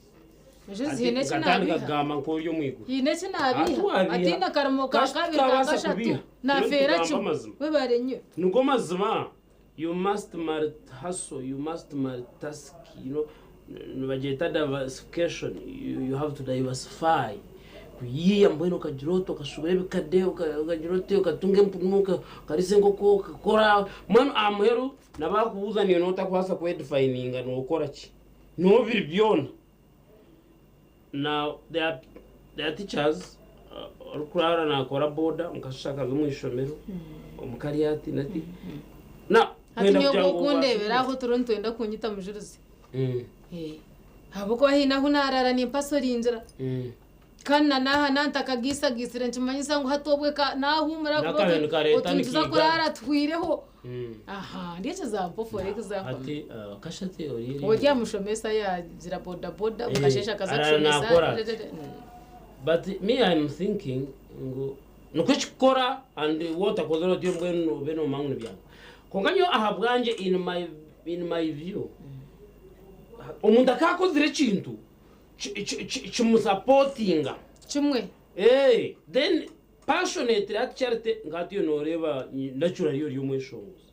Jeje hine cyanabiha gama nko yo mwigu hine cyanabiha atinda karamo ka kabiri ka gashatu na fera cyo we barenyo nugo mazima you must hustle, you must task, you know, diversification, you have to diversify. Kuyiya mbwino kajiroto kashubere bikade ukajirote ukatunge mpumuka karisengo ko kakora mwana amheru nabakubuza niyo nota kwasa ku defininga no ukora ki no biri byona. Now there are teachers rukurara na kora boda mukashaka bimwishomero omukariati nati na hatinyo kundebera aho turonto enda kunyita mujurize haboko hina hunarara ni paso rinjira kana naha nantaka gisire ncumanyisa ngo hatobweka nahumura ko utuntuza kurara twireho aha ndiye zampo forex zampo ati kashate oriri wojya mushomesa ya zira boda mukashesha kaza kushomesa but me I'm thinking ngo nukwikora and what akozero dio mbwenu beno mangune byangu konganyo ahabwanje in my view umuntu akakozire kintu chimusupportinga chimwe then passionate at charity ngati noreba natural yo mweshongoza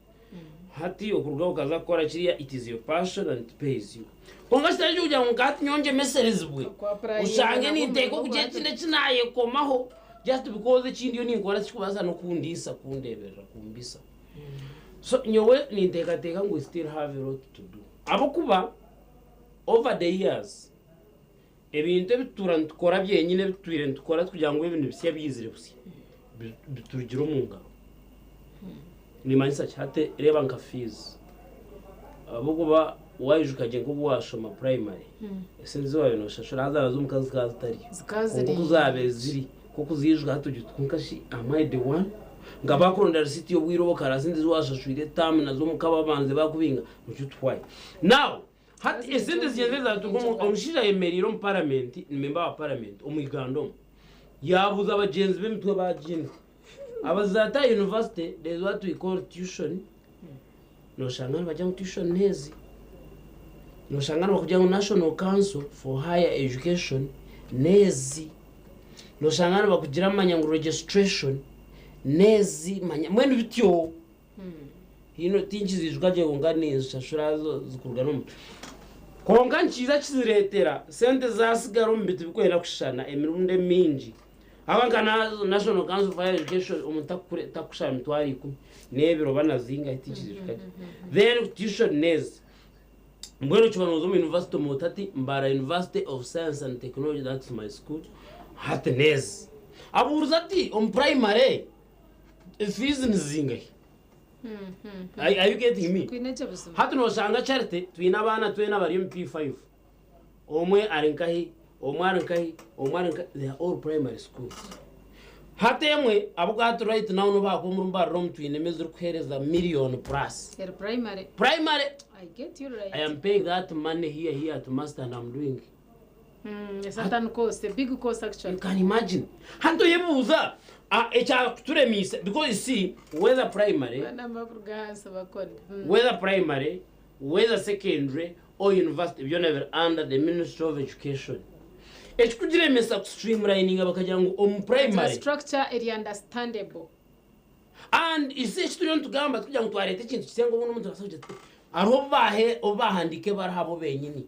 hati okurga ukaza kora kiriya it is your passion and it pays you konga sitaje ujya ngati nyonje meserizbwe ushange niteko kujya kinde kinaye komaho just because ikindi yo ninkora kikubaza no kundisa kundebera kumbisa so nyowe niteka ngo still have a lot to do abo kuba over the years ebintu biturandukora byenyine bitwire ndukora kugira ngo ibintu bisya byizire busi biturugiro mu ngaro ni manisa cyate reba nka fees abo kuba wayijukaje ngo bwashoma primary ese nziwa bino shashura hazara zo mukazi kazitari kuko zabe ziri kuko zijuka hatuje twunkashi amai the one ngabakurondera city yo bwiro karazinzi washashwire tam nazo mukababanze bakubinga mucyo twaye now hati esende ziyendeza tugomo omushira emeriro mu parliament ni member wa parliament omugando yabuza abagenzi b'emitwe bajini abazata university there is what we call tuition no shangana bajya mu tuition nezi no shangana bakujya mu National Council for Higher Education nezi no shangana bakugira amanyango registration nezi mwene bityo hino tinji zijukaje ngane shashurazo zikurga no konga nchiza kiziretera sente zasigaro mbitu bikwera kushana emirunde minji abangana National Council for Higher Education umutakure takushana mitwari ku nebiro banazinga tinji zijukaje then tuition nezi mbwero chibanozo mu university mutati mbara University of Science and Technology, that's my school hat nezi aburzati primary fees nzinga are you getting me hatu no shanga charity twina abana twena bari mu P5 omwe arinkahi they are all primary schools hatemwe abugatu right now no bakomuru mbaro mtwine mezuru khereza million plus primary I get you right. I am paying that money here at master and I'm doing a certain cost, a big cost actually. You can imagine hanto yebuza echa turemise because you see whether primary whether secondary or university you never under the Ministry of Education ekujire mesa streamlining abakajango primary the structure is understandable and isi student gamba kugira ngo twarete ikintu kisengo umuntu umuntu asabye aho bahe obahandike barahabo benyini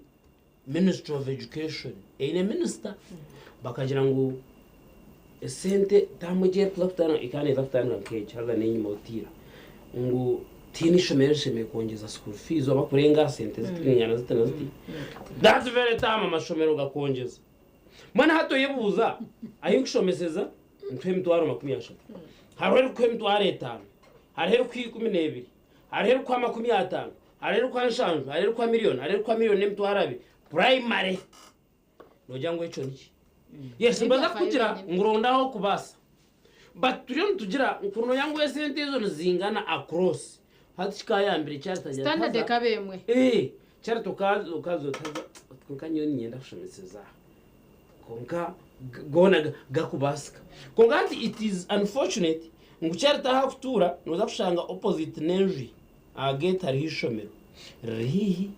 Ministry of Education ene minister bakagira ngo esente tamuje plafutana ikane zafutana keje haza nenyi motira ngo tini shomero kongeza school fees abakurenga sente zitinyana zitana ziti that's very time amashomero gakongeza mwana hato yebuza ayinkushomeseza ntwe mitwaro 10 harero kwe mitwaro 5 harero kwi 12 harero kwa 50 harero kwa nshanju harero kwa million mitwaro 2 primary nojango ico niki yes mbaza kugira ngurondaho kubasa but turiyo tugira nkuruno yangu esente izo nzingana across hati kayambire cyaritagira standard kabemwe cyara tukazo taza kunkanyoni nyenda kushomeseza konka gona gakubaska konga ati it is unfortunate ngucyarita hakutura noza kushanga opposite nenji ageta rihishomero rihi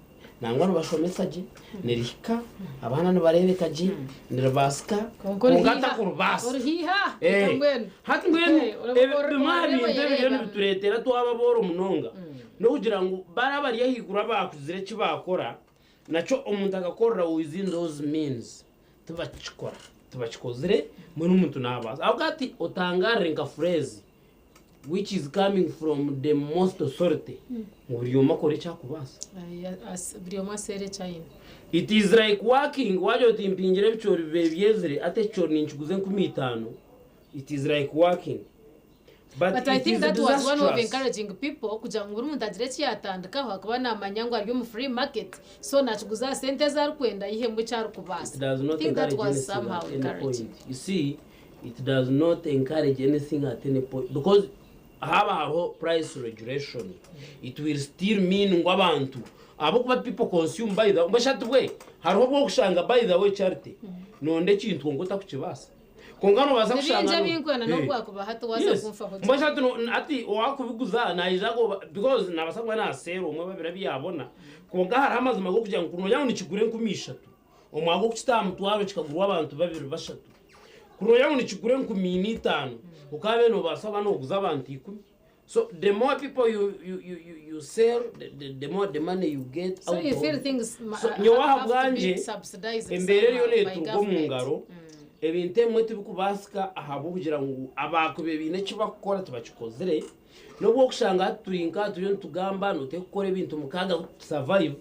nangwa bashomesage nerika abana nabarebekaje nirabaska kongata kurubasa orihiha hati ngwenu ebimari ndebyo bituretera twababoro munonga no kugira ngo barabari yahigura bakuzire kibakora naco umuntu agakorera within those means tubachikozire muri umuntu nabaza abagati otangare nka phrase which is coming from the most authority muriyoma kore cyakubasa briyoma sere cyane it is like working wajo timpingire bichori bebyezire ate chori ninchuguze 15 it is like working but I think that was one of encouraging people kugira ngo umuntu agire cyatandika hakaba namanyango ari mu free market so nachuguza sente za rukwenda ihemwe cyaro kubasa I think that was somehow encouraging. You see, it does not encourage anything at any point because haba price regulation it will still mean ngo abantu abo kuba people consume by the mbashatu we hariho bwo kushanga by the way charity nonde kintu ngo takukibasa kongano baza kushanga nje binkwana no kwakuba hato waza kumfa ho mbashatu ati wakubiguza nayizago because nabasangwa na sero umwe babira biyabona konga hari amazima go kugira ngo kuno yangu nikigure nkumishatu omwago kukitamutwaro kikagurwa abantu babiri bashatu kuno yangu nikigure 15 ukabe no basaba no guza abantu 10 So the more people you sell, the more the money you get so out you of feel things have to be subsidized by government. Ebintu emwe tubikubasika ahabo kugira ngo abakobe bine kibakora tubachikozere nobwo kushanga turinka turiyo tugamba no tekore ibintu mukaga survive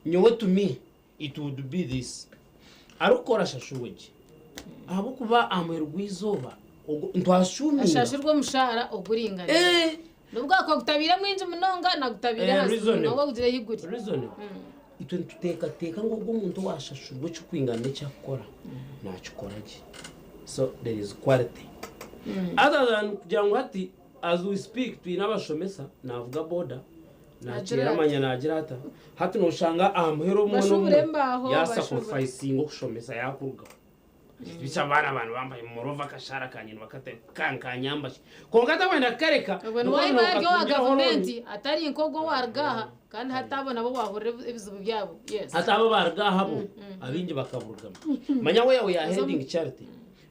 nyowe to me it would be this arukora shashuweje ahabo kuba amerwizoba ntwashumira ashashirwa mushara oguringana nubwo akogutabira mwinje munonga nagutabira hasi nubwo kugira yiguri reason itwe tuteka ngo umuntu washashurwa cyo kwingana cyakora nachukoraje. So there is quality. Other than kugira ngo hati as we speak twinabashomesa navuga boda nakira manya nagira hati no shanga amuhero muno ya sacrificing okushomesa yakuruga bicha abantu bambaye murova kashara kanyine bakate kankanyamba kongata wenda kareka why wa government atari inkogo wargaha kandi hatabona bo wahore ibizubu byabo yes hataba bargaha bo abingi bakaburugama manya we ya heading charity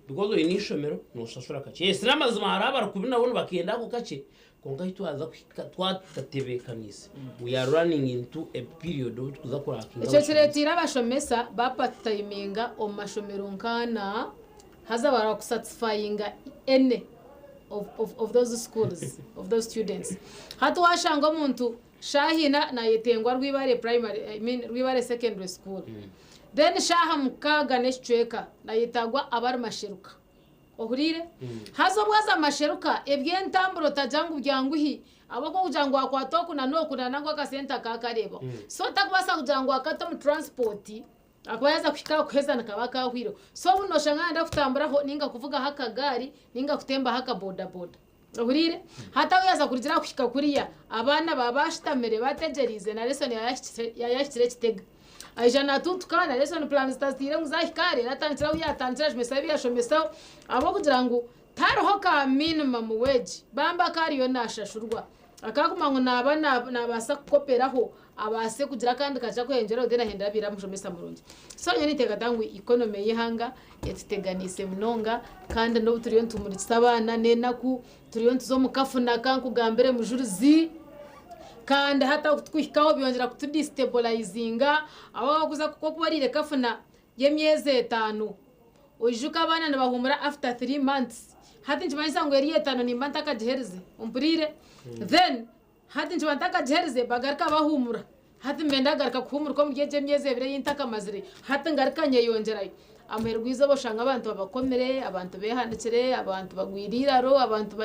because we nishomero no shashura kache yes namazima haraba kubina bono bakenda ko kache konga itwaza twatatebekanise we are running into a period of kuzakora kinga icyo kiretira abashomesa bapatayiminga omashomero nkana haza barakusatisfyinga ene of those schools of those students hatu washanga umuntu shahina na yetengwa rwibare primary rwibare secondary school then shaha mukaga neshcheka na yitagwa abar masheruka ohurire hazo bwaza masheruka ebyentamburo tajangu byanguhi abako kujangu akwatoku na no kuna nangwa ka center ka karebo so takubasa kujangu akato mu transport akwaza kushika kuheza nakabaka hwiro so buno shanganda kutambura ho ninga kuvuga haka gari ninga kutemba haka boda boda ohurire hata uyaza kurijira kushika kuriya abana babashitamere bategerize na lesson yashitire kitega ajana tutukana lesson plan stastire muzahikare natangira uyatangira jmesabi yashomesa abo kugira ngo taroho ka minimum wage bamba kariyo nashashurwa akakumango nabasa koperaho abase kugira kandi kaja kwengera udena henda biramushomesa murungi so nyene teka tangu economy yihanga yatiteganise mnonga kandi no turiyo ntumuritsa abana nenaku turiyo ntuzo mukafuna kanku gambere mujuruzi kandi hata twihikaho byongera kutudestabilizinga abo kuza kuko kubarire kafuna yemyeze 5 ujuka abana nabahumura after 3 months hati njimanyisa ngo yari 5 ni mbantaka jiherze umpurire then hati njibantaka jiherze bagarika bahumura hati mbendagarika kuhumura ko mugiye myeze bire yintaka mazire hati ngarika nyeyongerayo amerwizo boshanga abantu babakomere abantu behandikire abantu bagwiriraro abantu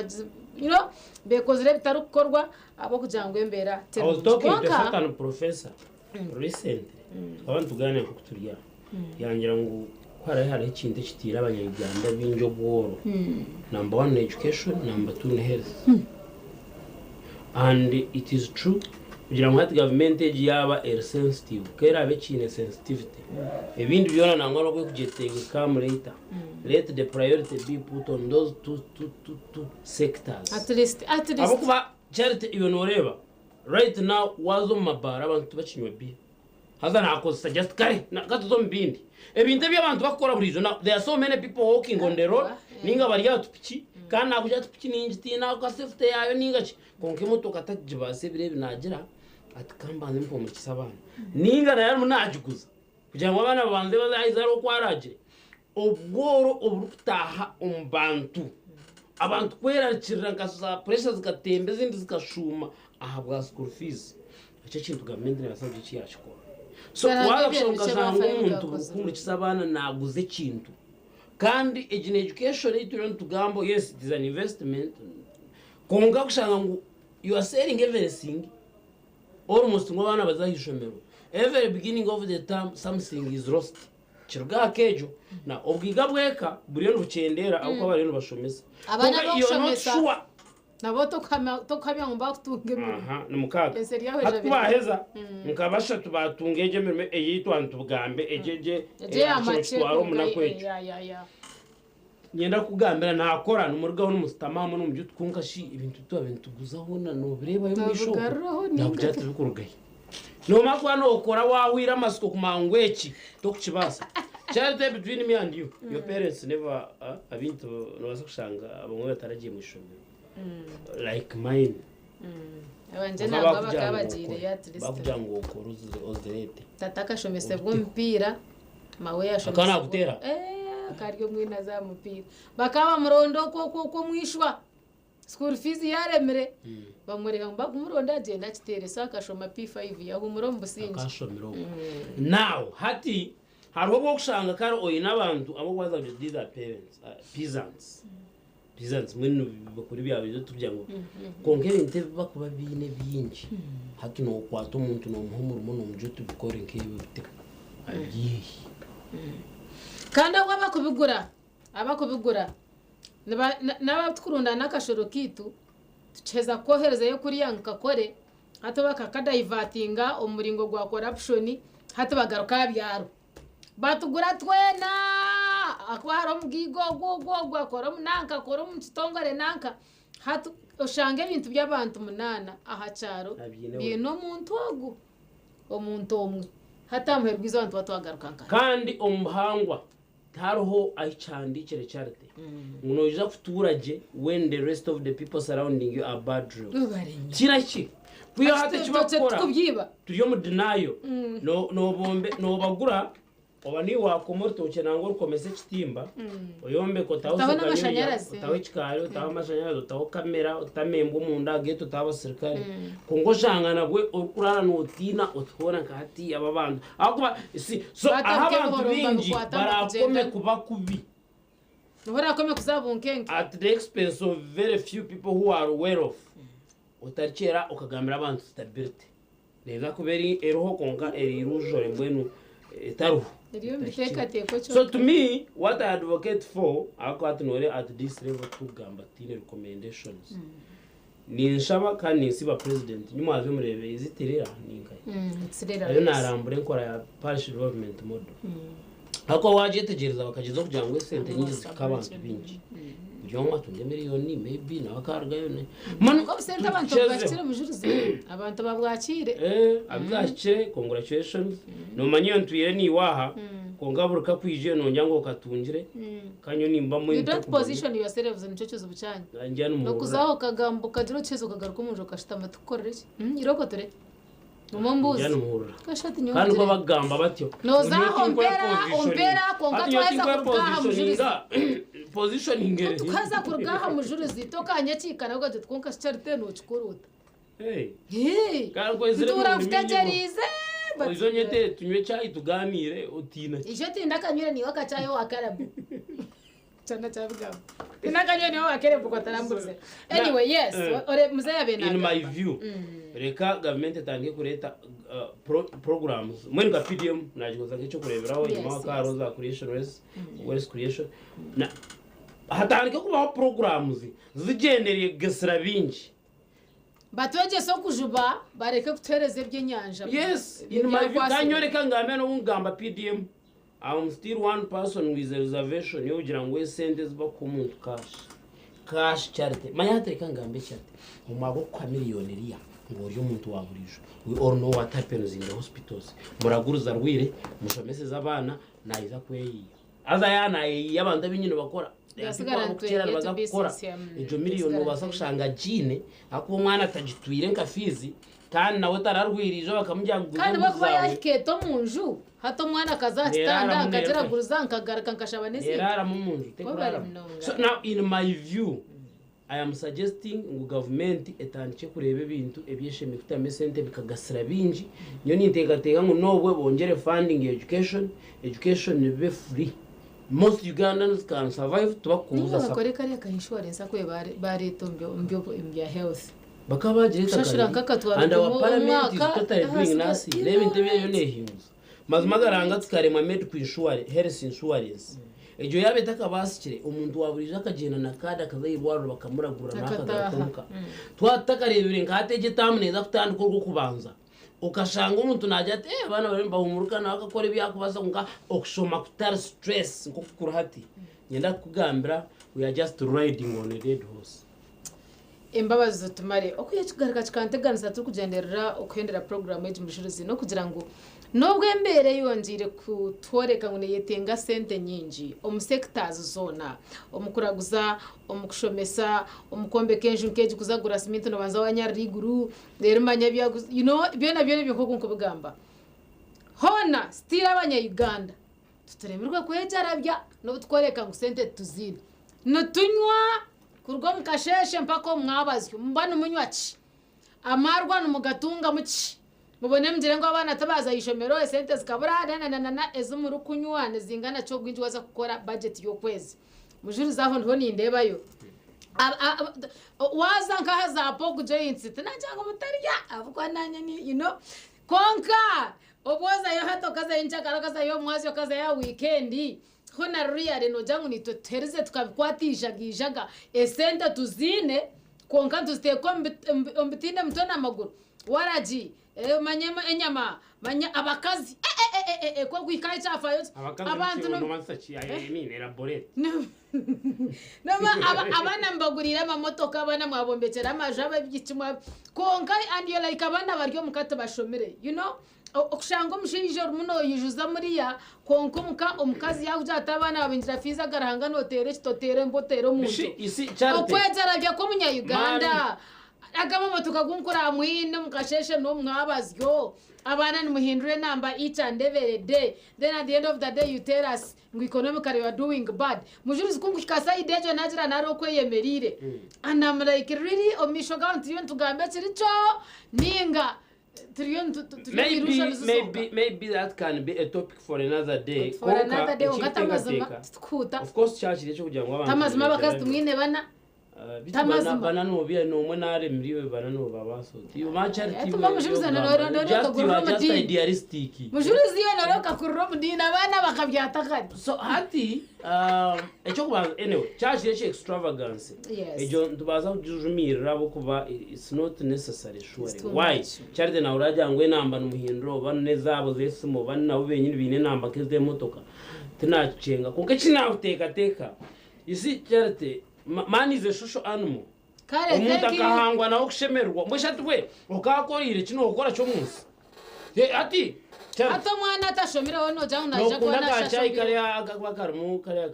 bekozire bitarukorwa abo kujango embera I was talking to a certain professor recently abantu gane ko kuturiya yangira ngo kwara hari ikindi kitira abanyarwanda binjo bworo number 1 education number 2 health and it is true kugira ngo government yaba sensitive kera abekine sensitivity ebindi byona nangwa no kujetega come later let the priority be put on those two sectors at least abo kuba charity iyo noreba right now wazo mabara abantu bakinywa bi haza nako suggest kare nakatuzo mbindi ebindi by'abantu bakora burizo now there are so many people walking on the road ninga bari yatupiki kandi nakuja tupiki ninjiti na ka safety yayo ninga konke motoka tajibase bire binagira atikamba ndimpo mu kisabana ninga na yari munajuguza kugira ngo abana banze bazayizaro kwaraje obworo oburutaha umbantu abantu kwera kiranga za pressure zikatembe zindi zikashuma ahabwa school fees icyo kintu government yasabye cyashikora so wala kushonga zangu umuntu bukumwe kisabana naguze kintu kandi education ituro tugambo yes it is an investment konga kushanga ngo you are selling everything almost ngo bana bazahishomero every beginning of the term something is lost kiruga kejo na obwiga bweka buriyo n'ubucendera aho kwa bareno bashomesa abana bashomesa nabo tokamya ngomba kutunge mu numukaga atubaheza nkabasha tubatungeje mirime eyitwa ntubugambe ejeje twaro munakwejo nyenda kugambira nakora n'umurgaho n'umusitamamu n'umujyo twunkashi ibintu tuguzaho na no bireba yo misho nakujya tukurugaye no makwa no okora wahwira amasiko kumangweki tokukibasa child between me and you your parents never abintu no bazakushanga abamwe bataragiye mu ishomero like mine abanje ntabwo bakabagire ya triste bakugira ngo ukore ozerete tataka shomese bw'umupira mawe yashomese akana gutera akaryo mwina za mupira bakaba murondo ko mwishwa school fees yaremere bamureka bagumuronda agenda kitere saka shoma P5 yahumuro mbusingi akashomero now hati hariho bokushanga karo oyina abantu abo kwaza these are parents peasants mwene bakuri byabizo tubya ngo kongera intebe bakuba bine byinshi hati no kwato umuntu no muhumuro no muje tubikore nkebe bite agiye kandi abakubigura n'abatkurunda n'akashoro kitu tucheza kohereza yo kuri yanka kore hato bakakadaivatinga umuringo gwa corruption hato bagaruka byaro batugura twena akwaro mgigo gwa kora munanka kora mutongore nanka hato oshange ibintu by'abantu munana ahacaro bino omuntu omwe hatamuherwiza abantu batwagaruka kandi omuhangwa taroho aichandikire charity unoja kuturage when the rest of the people surrounding you are bad dreams kirachi kuyo hata chibakora turiyo mu denial no bombe no bagura obani wakomorto chenango rukomese kitimba oyombe ko tawo tawo chikaro tawo mashanyarazi tawo kamera utamembo munda geto tawo serikali kongo jangana bwe urana notina utkhona kati aba bantu akuba so abantu bingi barakome kuba kubi Nora kome kuzabunkenke at the expense of very few people who are aware of utachera ukagamira abantu stability neza kuberi eroho konka erirujore mbwenu etaruhu so to me what I advocate for akwatunore at this level to gamba tine recommendations ni nshaba kandi siba president nyuma ave murebe izitirira ninga yo narambure nkora ya parish government model ako waje tegereza bakagizo kugira ngo sente nyingi zikabantu bingi byoma tunge miliyoni maybe na bakarga yone manu ko sente abantu bashire mujurize abantu babwakire abwakire congratulations no manyo ntuyire ni waha kongaburuka kwije no nyango katungire kanyo nimba mu into position yourselves in churches ubucanye no kuzaho kagambo kadiro chezo kagaruka munjo kashitama tukorere iroko ture umumbuzi kashati nyo kandi bagamba batyo nozaho ompera konga tweza kugaha mujurize positioning ngere tukaza kurugaha mujurize tokanye cikana ugaje twonka charite no chikuruta kandi ko izire turaftegerize izo nyete tunywe chai tuganire utina ijo tinda kanyure ni wakachayo wakarabu chana chabugamba tinda kanyure ni wakarabu kwa tarambuze anyway yes ore muzaya bena in my view reka government tangiye kureta programs mwen ka PDM najigoza ngecho kureberaho nyuma ka roza creation west creation na hatangiye kuba programs zigendereye gesera bingi batweje so kujuba bareke kutereze by'inyanja yes in my view kanyoreka ngame no ngamba PDM I'm still one person with a reservation yogira ngo sentes bakumuntu cash charity mayatereka ngambe charity mu maboko ya miliyoneriya ngo ryo muntu waburijo we all know what happens in the hospitals muraguruza rwire mushomeseza abana naiza kweyi aza yana y'abantu binyine bakora yasigara bagakora ejo miliyoni basa kushanga jine akuba umwana atagitwire nkafizi kandi nawe tararwirije bakamujyanguza kandi bakuba yaketo munju hato mwana kazatanda akageraguruza nkagaruka nkashaba nese erara mu munju tekurara so now in my view I am suggesting ngo government etandike kurebe ibintu ebyesheme kutame sente bikagasira bingi nyo nintegatega ngo nobwe bongere funding education be free most Ugandans can survive tubakuza sa bakore kare ka insurance akwe bare tombyo mbya health bakabagirita kare and our parliament is totally doing nothing nebinte byo nehinguza mazumagaranga tukarema medical insurance health insurance ejo yabetaka basikire umuntu waburije akagenda na kada kazayibwaro bakamuragura nakagatonka twatakarebire nkatege tamuneza kutandika rwo kubanza ukashanga umuntu najya ati abana bari bahumuruka na bakakora ibyakubaza ngo okushoma kutara stress ngo kukurahati nyenda kugambira we are just riding on a dead horse imbabazi tumare okuye kigarika kikanteganisa turi kugenderera okuhendera program y'umushurizi no kugira ngo nubwo mbere yongire kutworeka ngo yetenga sente nyinji sectors zona omukuraguza omukushomesa omukombe kenju keji kuzagura simento no banza wanyariguru rero manya bya byona bikoko nko bugamba hona stira abanya Uganda tuteremerwa kwejarabya no tworeka ngo sente tuzina no tunywa kurwa mukasheshe mpako mwabazyo mbana umunywaci amarwa no mugatunga muci mubone mjire ngo abana tabaza yishomero sente zikabura na ezumuru kunywane zingana cyo gwinji waza gukora budget yo kwezi mujuru zaho ndo nindebayo waza nkaza apo kujoyinsi tunajanga mutariya avukwa nanye ni konka oboza yo hato kaza incha kaza yo mwazi yo kaza ya weekendi hona real no jangu ni toterize tukabikwatisha gijaga esente tuzine konka tuziteko mbitine mtona amaguru waraji manyema enyama manya abakazi kwa kwikaye cyafayo abantu no mansachi ayemine elaborate abana mbagurira amamotoka abana mwabombekera amajaba byicimwa konka and you like abana baryo mukata bashomere okushanga omushinje muno yijuza muriya konko omukazi yakuja atabana babinjira fiza garanga notere kitotere mbotero muntu okwejara bya ko munya Uganda agama motoka gunkora mwine mukasheshe no mwabazyo abana ni muhindure number each and every day then at the end of the day you tell us ngo economically you are doing bad mujuru kungu kikasa idejo najira naro kweyemerire and I'm like really omishoga ntiyo tugambe kiricho ninga maybe that can be a topic for another day. For another day, of course, church is tamazima bakazi tumwine bana bana no bia no mwanare mriwe bana no babaso tiyo macharity just idealistic mujuruzi yo naroka kuromu dina bana bakabyatakani so hati anyway church is extravagance ejo ntubaza kujumira abo kuba it's not necessary sure why charity na uraja ngwe namba numuhindro bane zabo zesimo bane nabo benyine bine namba keze motoka tinachenga konke kinawuteka you see charity man is a social animal umuntu akahangwa nawo kushemerwa mbeshatwe ukakorire kino ukora cyo munsi ati ato mwana atashomira wono jangu naje ko na shashai kare akabakarumu kare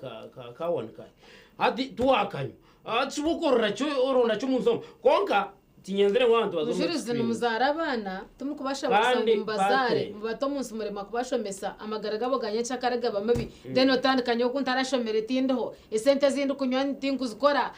ka one kai ati tuwakanyo atsibukorora cyo oronda cyo munsi konka tinyendere wantu bazumujurize numuzara abana tumukubasha basangumbazare mubato munsi murema kubashomesa amagaraga boganye cyakaraga bamabi deno tandukanye ko ntarashomere tindoho esente zindi kunywa ntingu zikora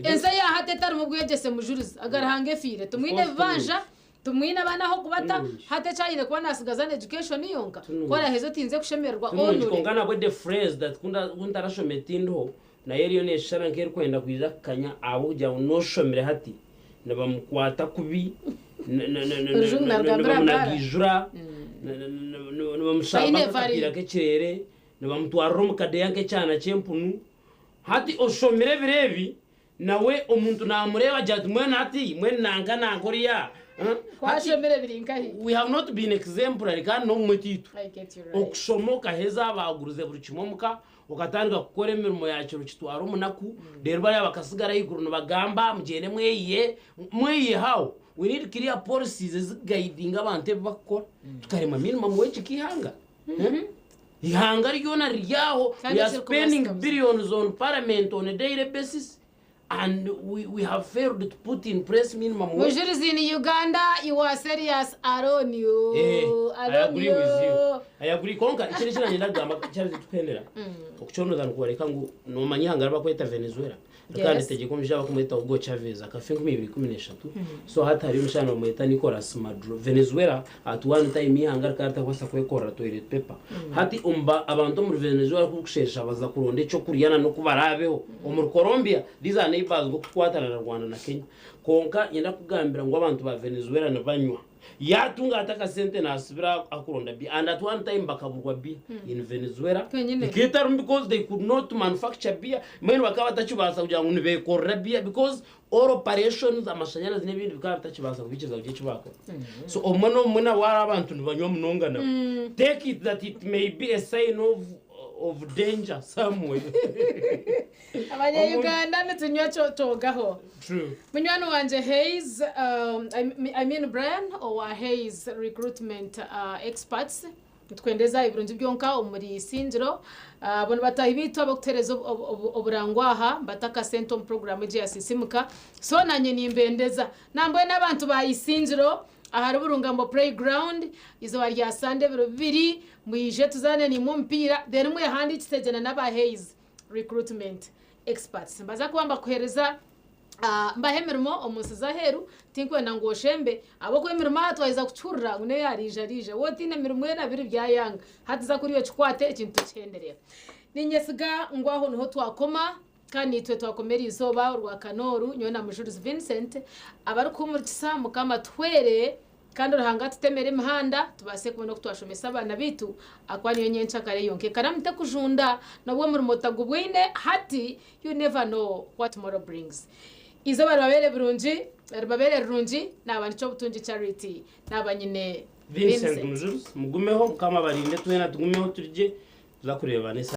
enza ya hatetari mu bwegese mujurize agarahange fire tumwine vanja tumwine abana ho kubata hate cyane kuba nasigazana education yonka kora hezo tinze kushemerwa onure kongana with the phrase that kuntarashomere tindoho na yeriyo neshara ngere kwenda kwiza kanya abo jya unoshomere hati nabamukwata kubi nagijura nabamushamba kapira kechere nabamutwara mu kade yanke cyana cyempunu hati oshomere birebi nawe omuntu namureba jati mwena hati mwena nanga nangoriya kwashomere birinkahi we have not been exemplary kandi no mutitu okushomoka heza baguruze buri kimomuka ukatanga gukora imirimo yacyo rukitwara umunaku rero bari bakasigara yiguruna bagamba mugene mweyiye how we need clear policies guiding abantu bakora tukarema minimum wage kihanga ihanga ryona ryaho we are spending billions on parliament on a daily basis and we have failed to put in place minimum wage. Mujurizi in Uganda, you are serious, alone you. I agree. Konka ikirekira nyiragamba cyari tupendera. Okuchono zanu kubareka ngo no manyanga bakweta Venezuela. Kandi tegeko mjaba kumweta Hugo Chavez akafe 2013. So hata hari mshana mweta Nicolas Maduro. Venezuela at one time ihanga karta kwasa kwekora toilet paper. Hati abantu mu Venezuela kukushesha baza kuronde cyo kuriyana no kubarabeho. Mu Colombia these neighbors go kwatana na Rwanda na Kenya. Konka yenda kugambira ngo abantu ba Venezuela nabanywa yatunga ataka sente nasibira akuronda bi and at one time bakaburwa bi in Venezuela because they could not manufacture beer mwene bakaba tachibasa kugira ngo nibe korra beer because all operations amashanyarazi n'ibindi bikaba tachibasa kubikiza kugiye kibako so omwana wara abantu nibanywa munonga na take it that it may be a sign of danger somewhere. Abanya-Uganda nitunywa cogaho. True. Munywani wanje Hayes, I mean Brian or Hayes recruitment experts. Twendeza ibirungi byonka umuri Sindiro. Bona batahi bitwa bakutereza oburangwaha bataka Centum program je asisimuka. So nanye nimbendeza. Namboye n'abantu bayisindiro ahari burungambo playground izo barya Sunday biri muyije tuzane ni mumpira then mwe handi kitegena n'aba Hayes recruitment experts. Mbaza kwamba kuhereza mbahemermo omusiza heru tinkwe nango shembe abo kwemermo hatwaiza kucurra une yarije wotine mirimo na biri bya yanga hatiza kuri yo chikwate ikintu cyenderera ninyesiga ngwaho niho twakoma kandi twe twakomera izoba urwa Kanoru nyona Mujuruzi Vincent abari kumurikisa mukama twere kandi ruhanga tutemere imihanda tubase kubona kutwashomesa abana bitu akwaniyo nyencha kare yonke karamite kujunda nabwo muri motagubwine hati you never know what tomorrow brings. Izo babere runji n'abantu cyo butunji charity n'abanyine Vincent Mujuruzi mugumeho mukama barinde twena tugumeho turije tuzakureba nesa.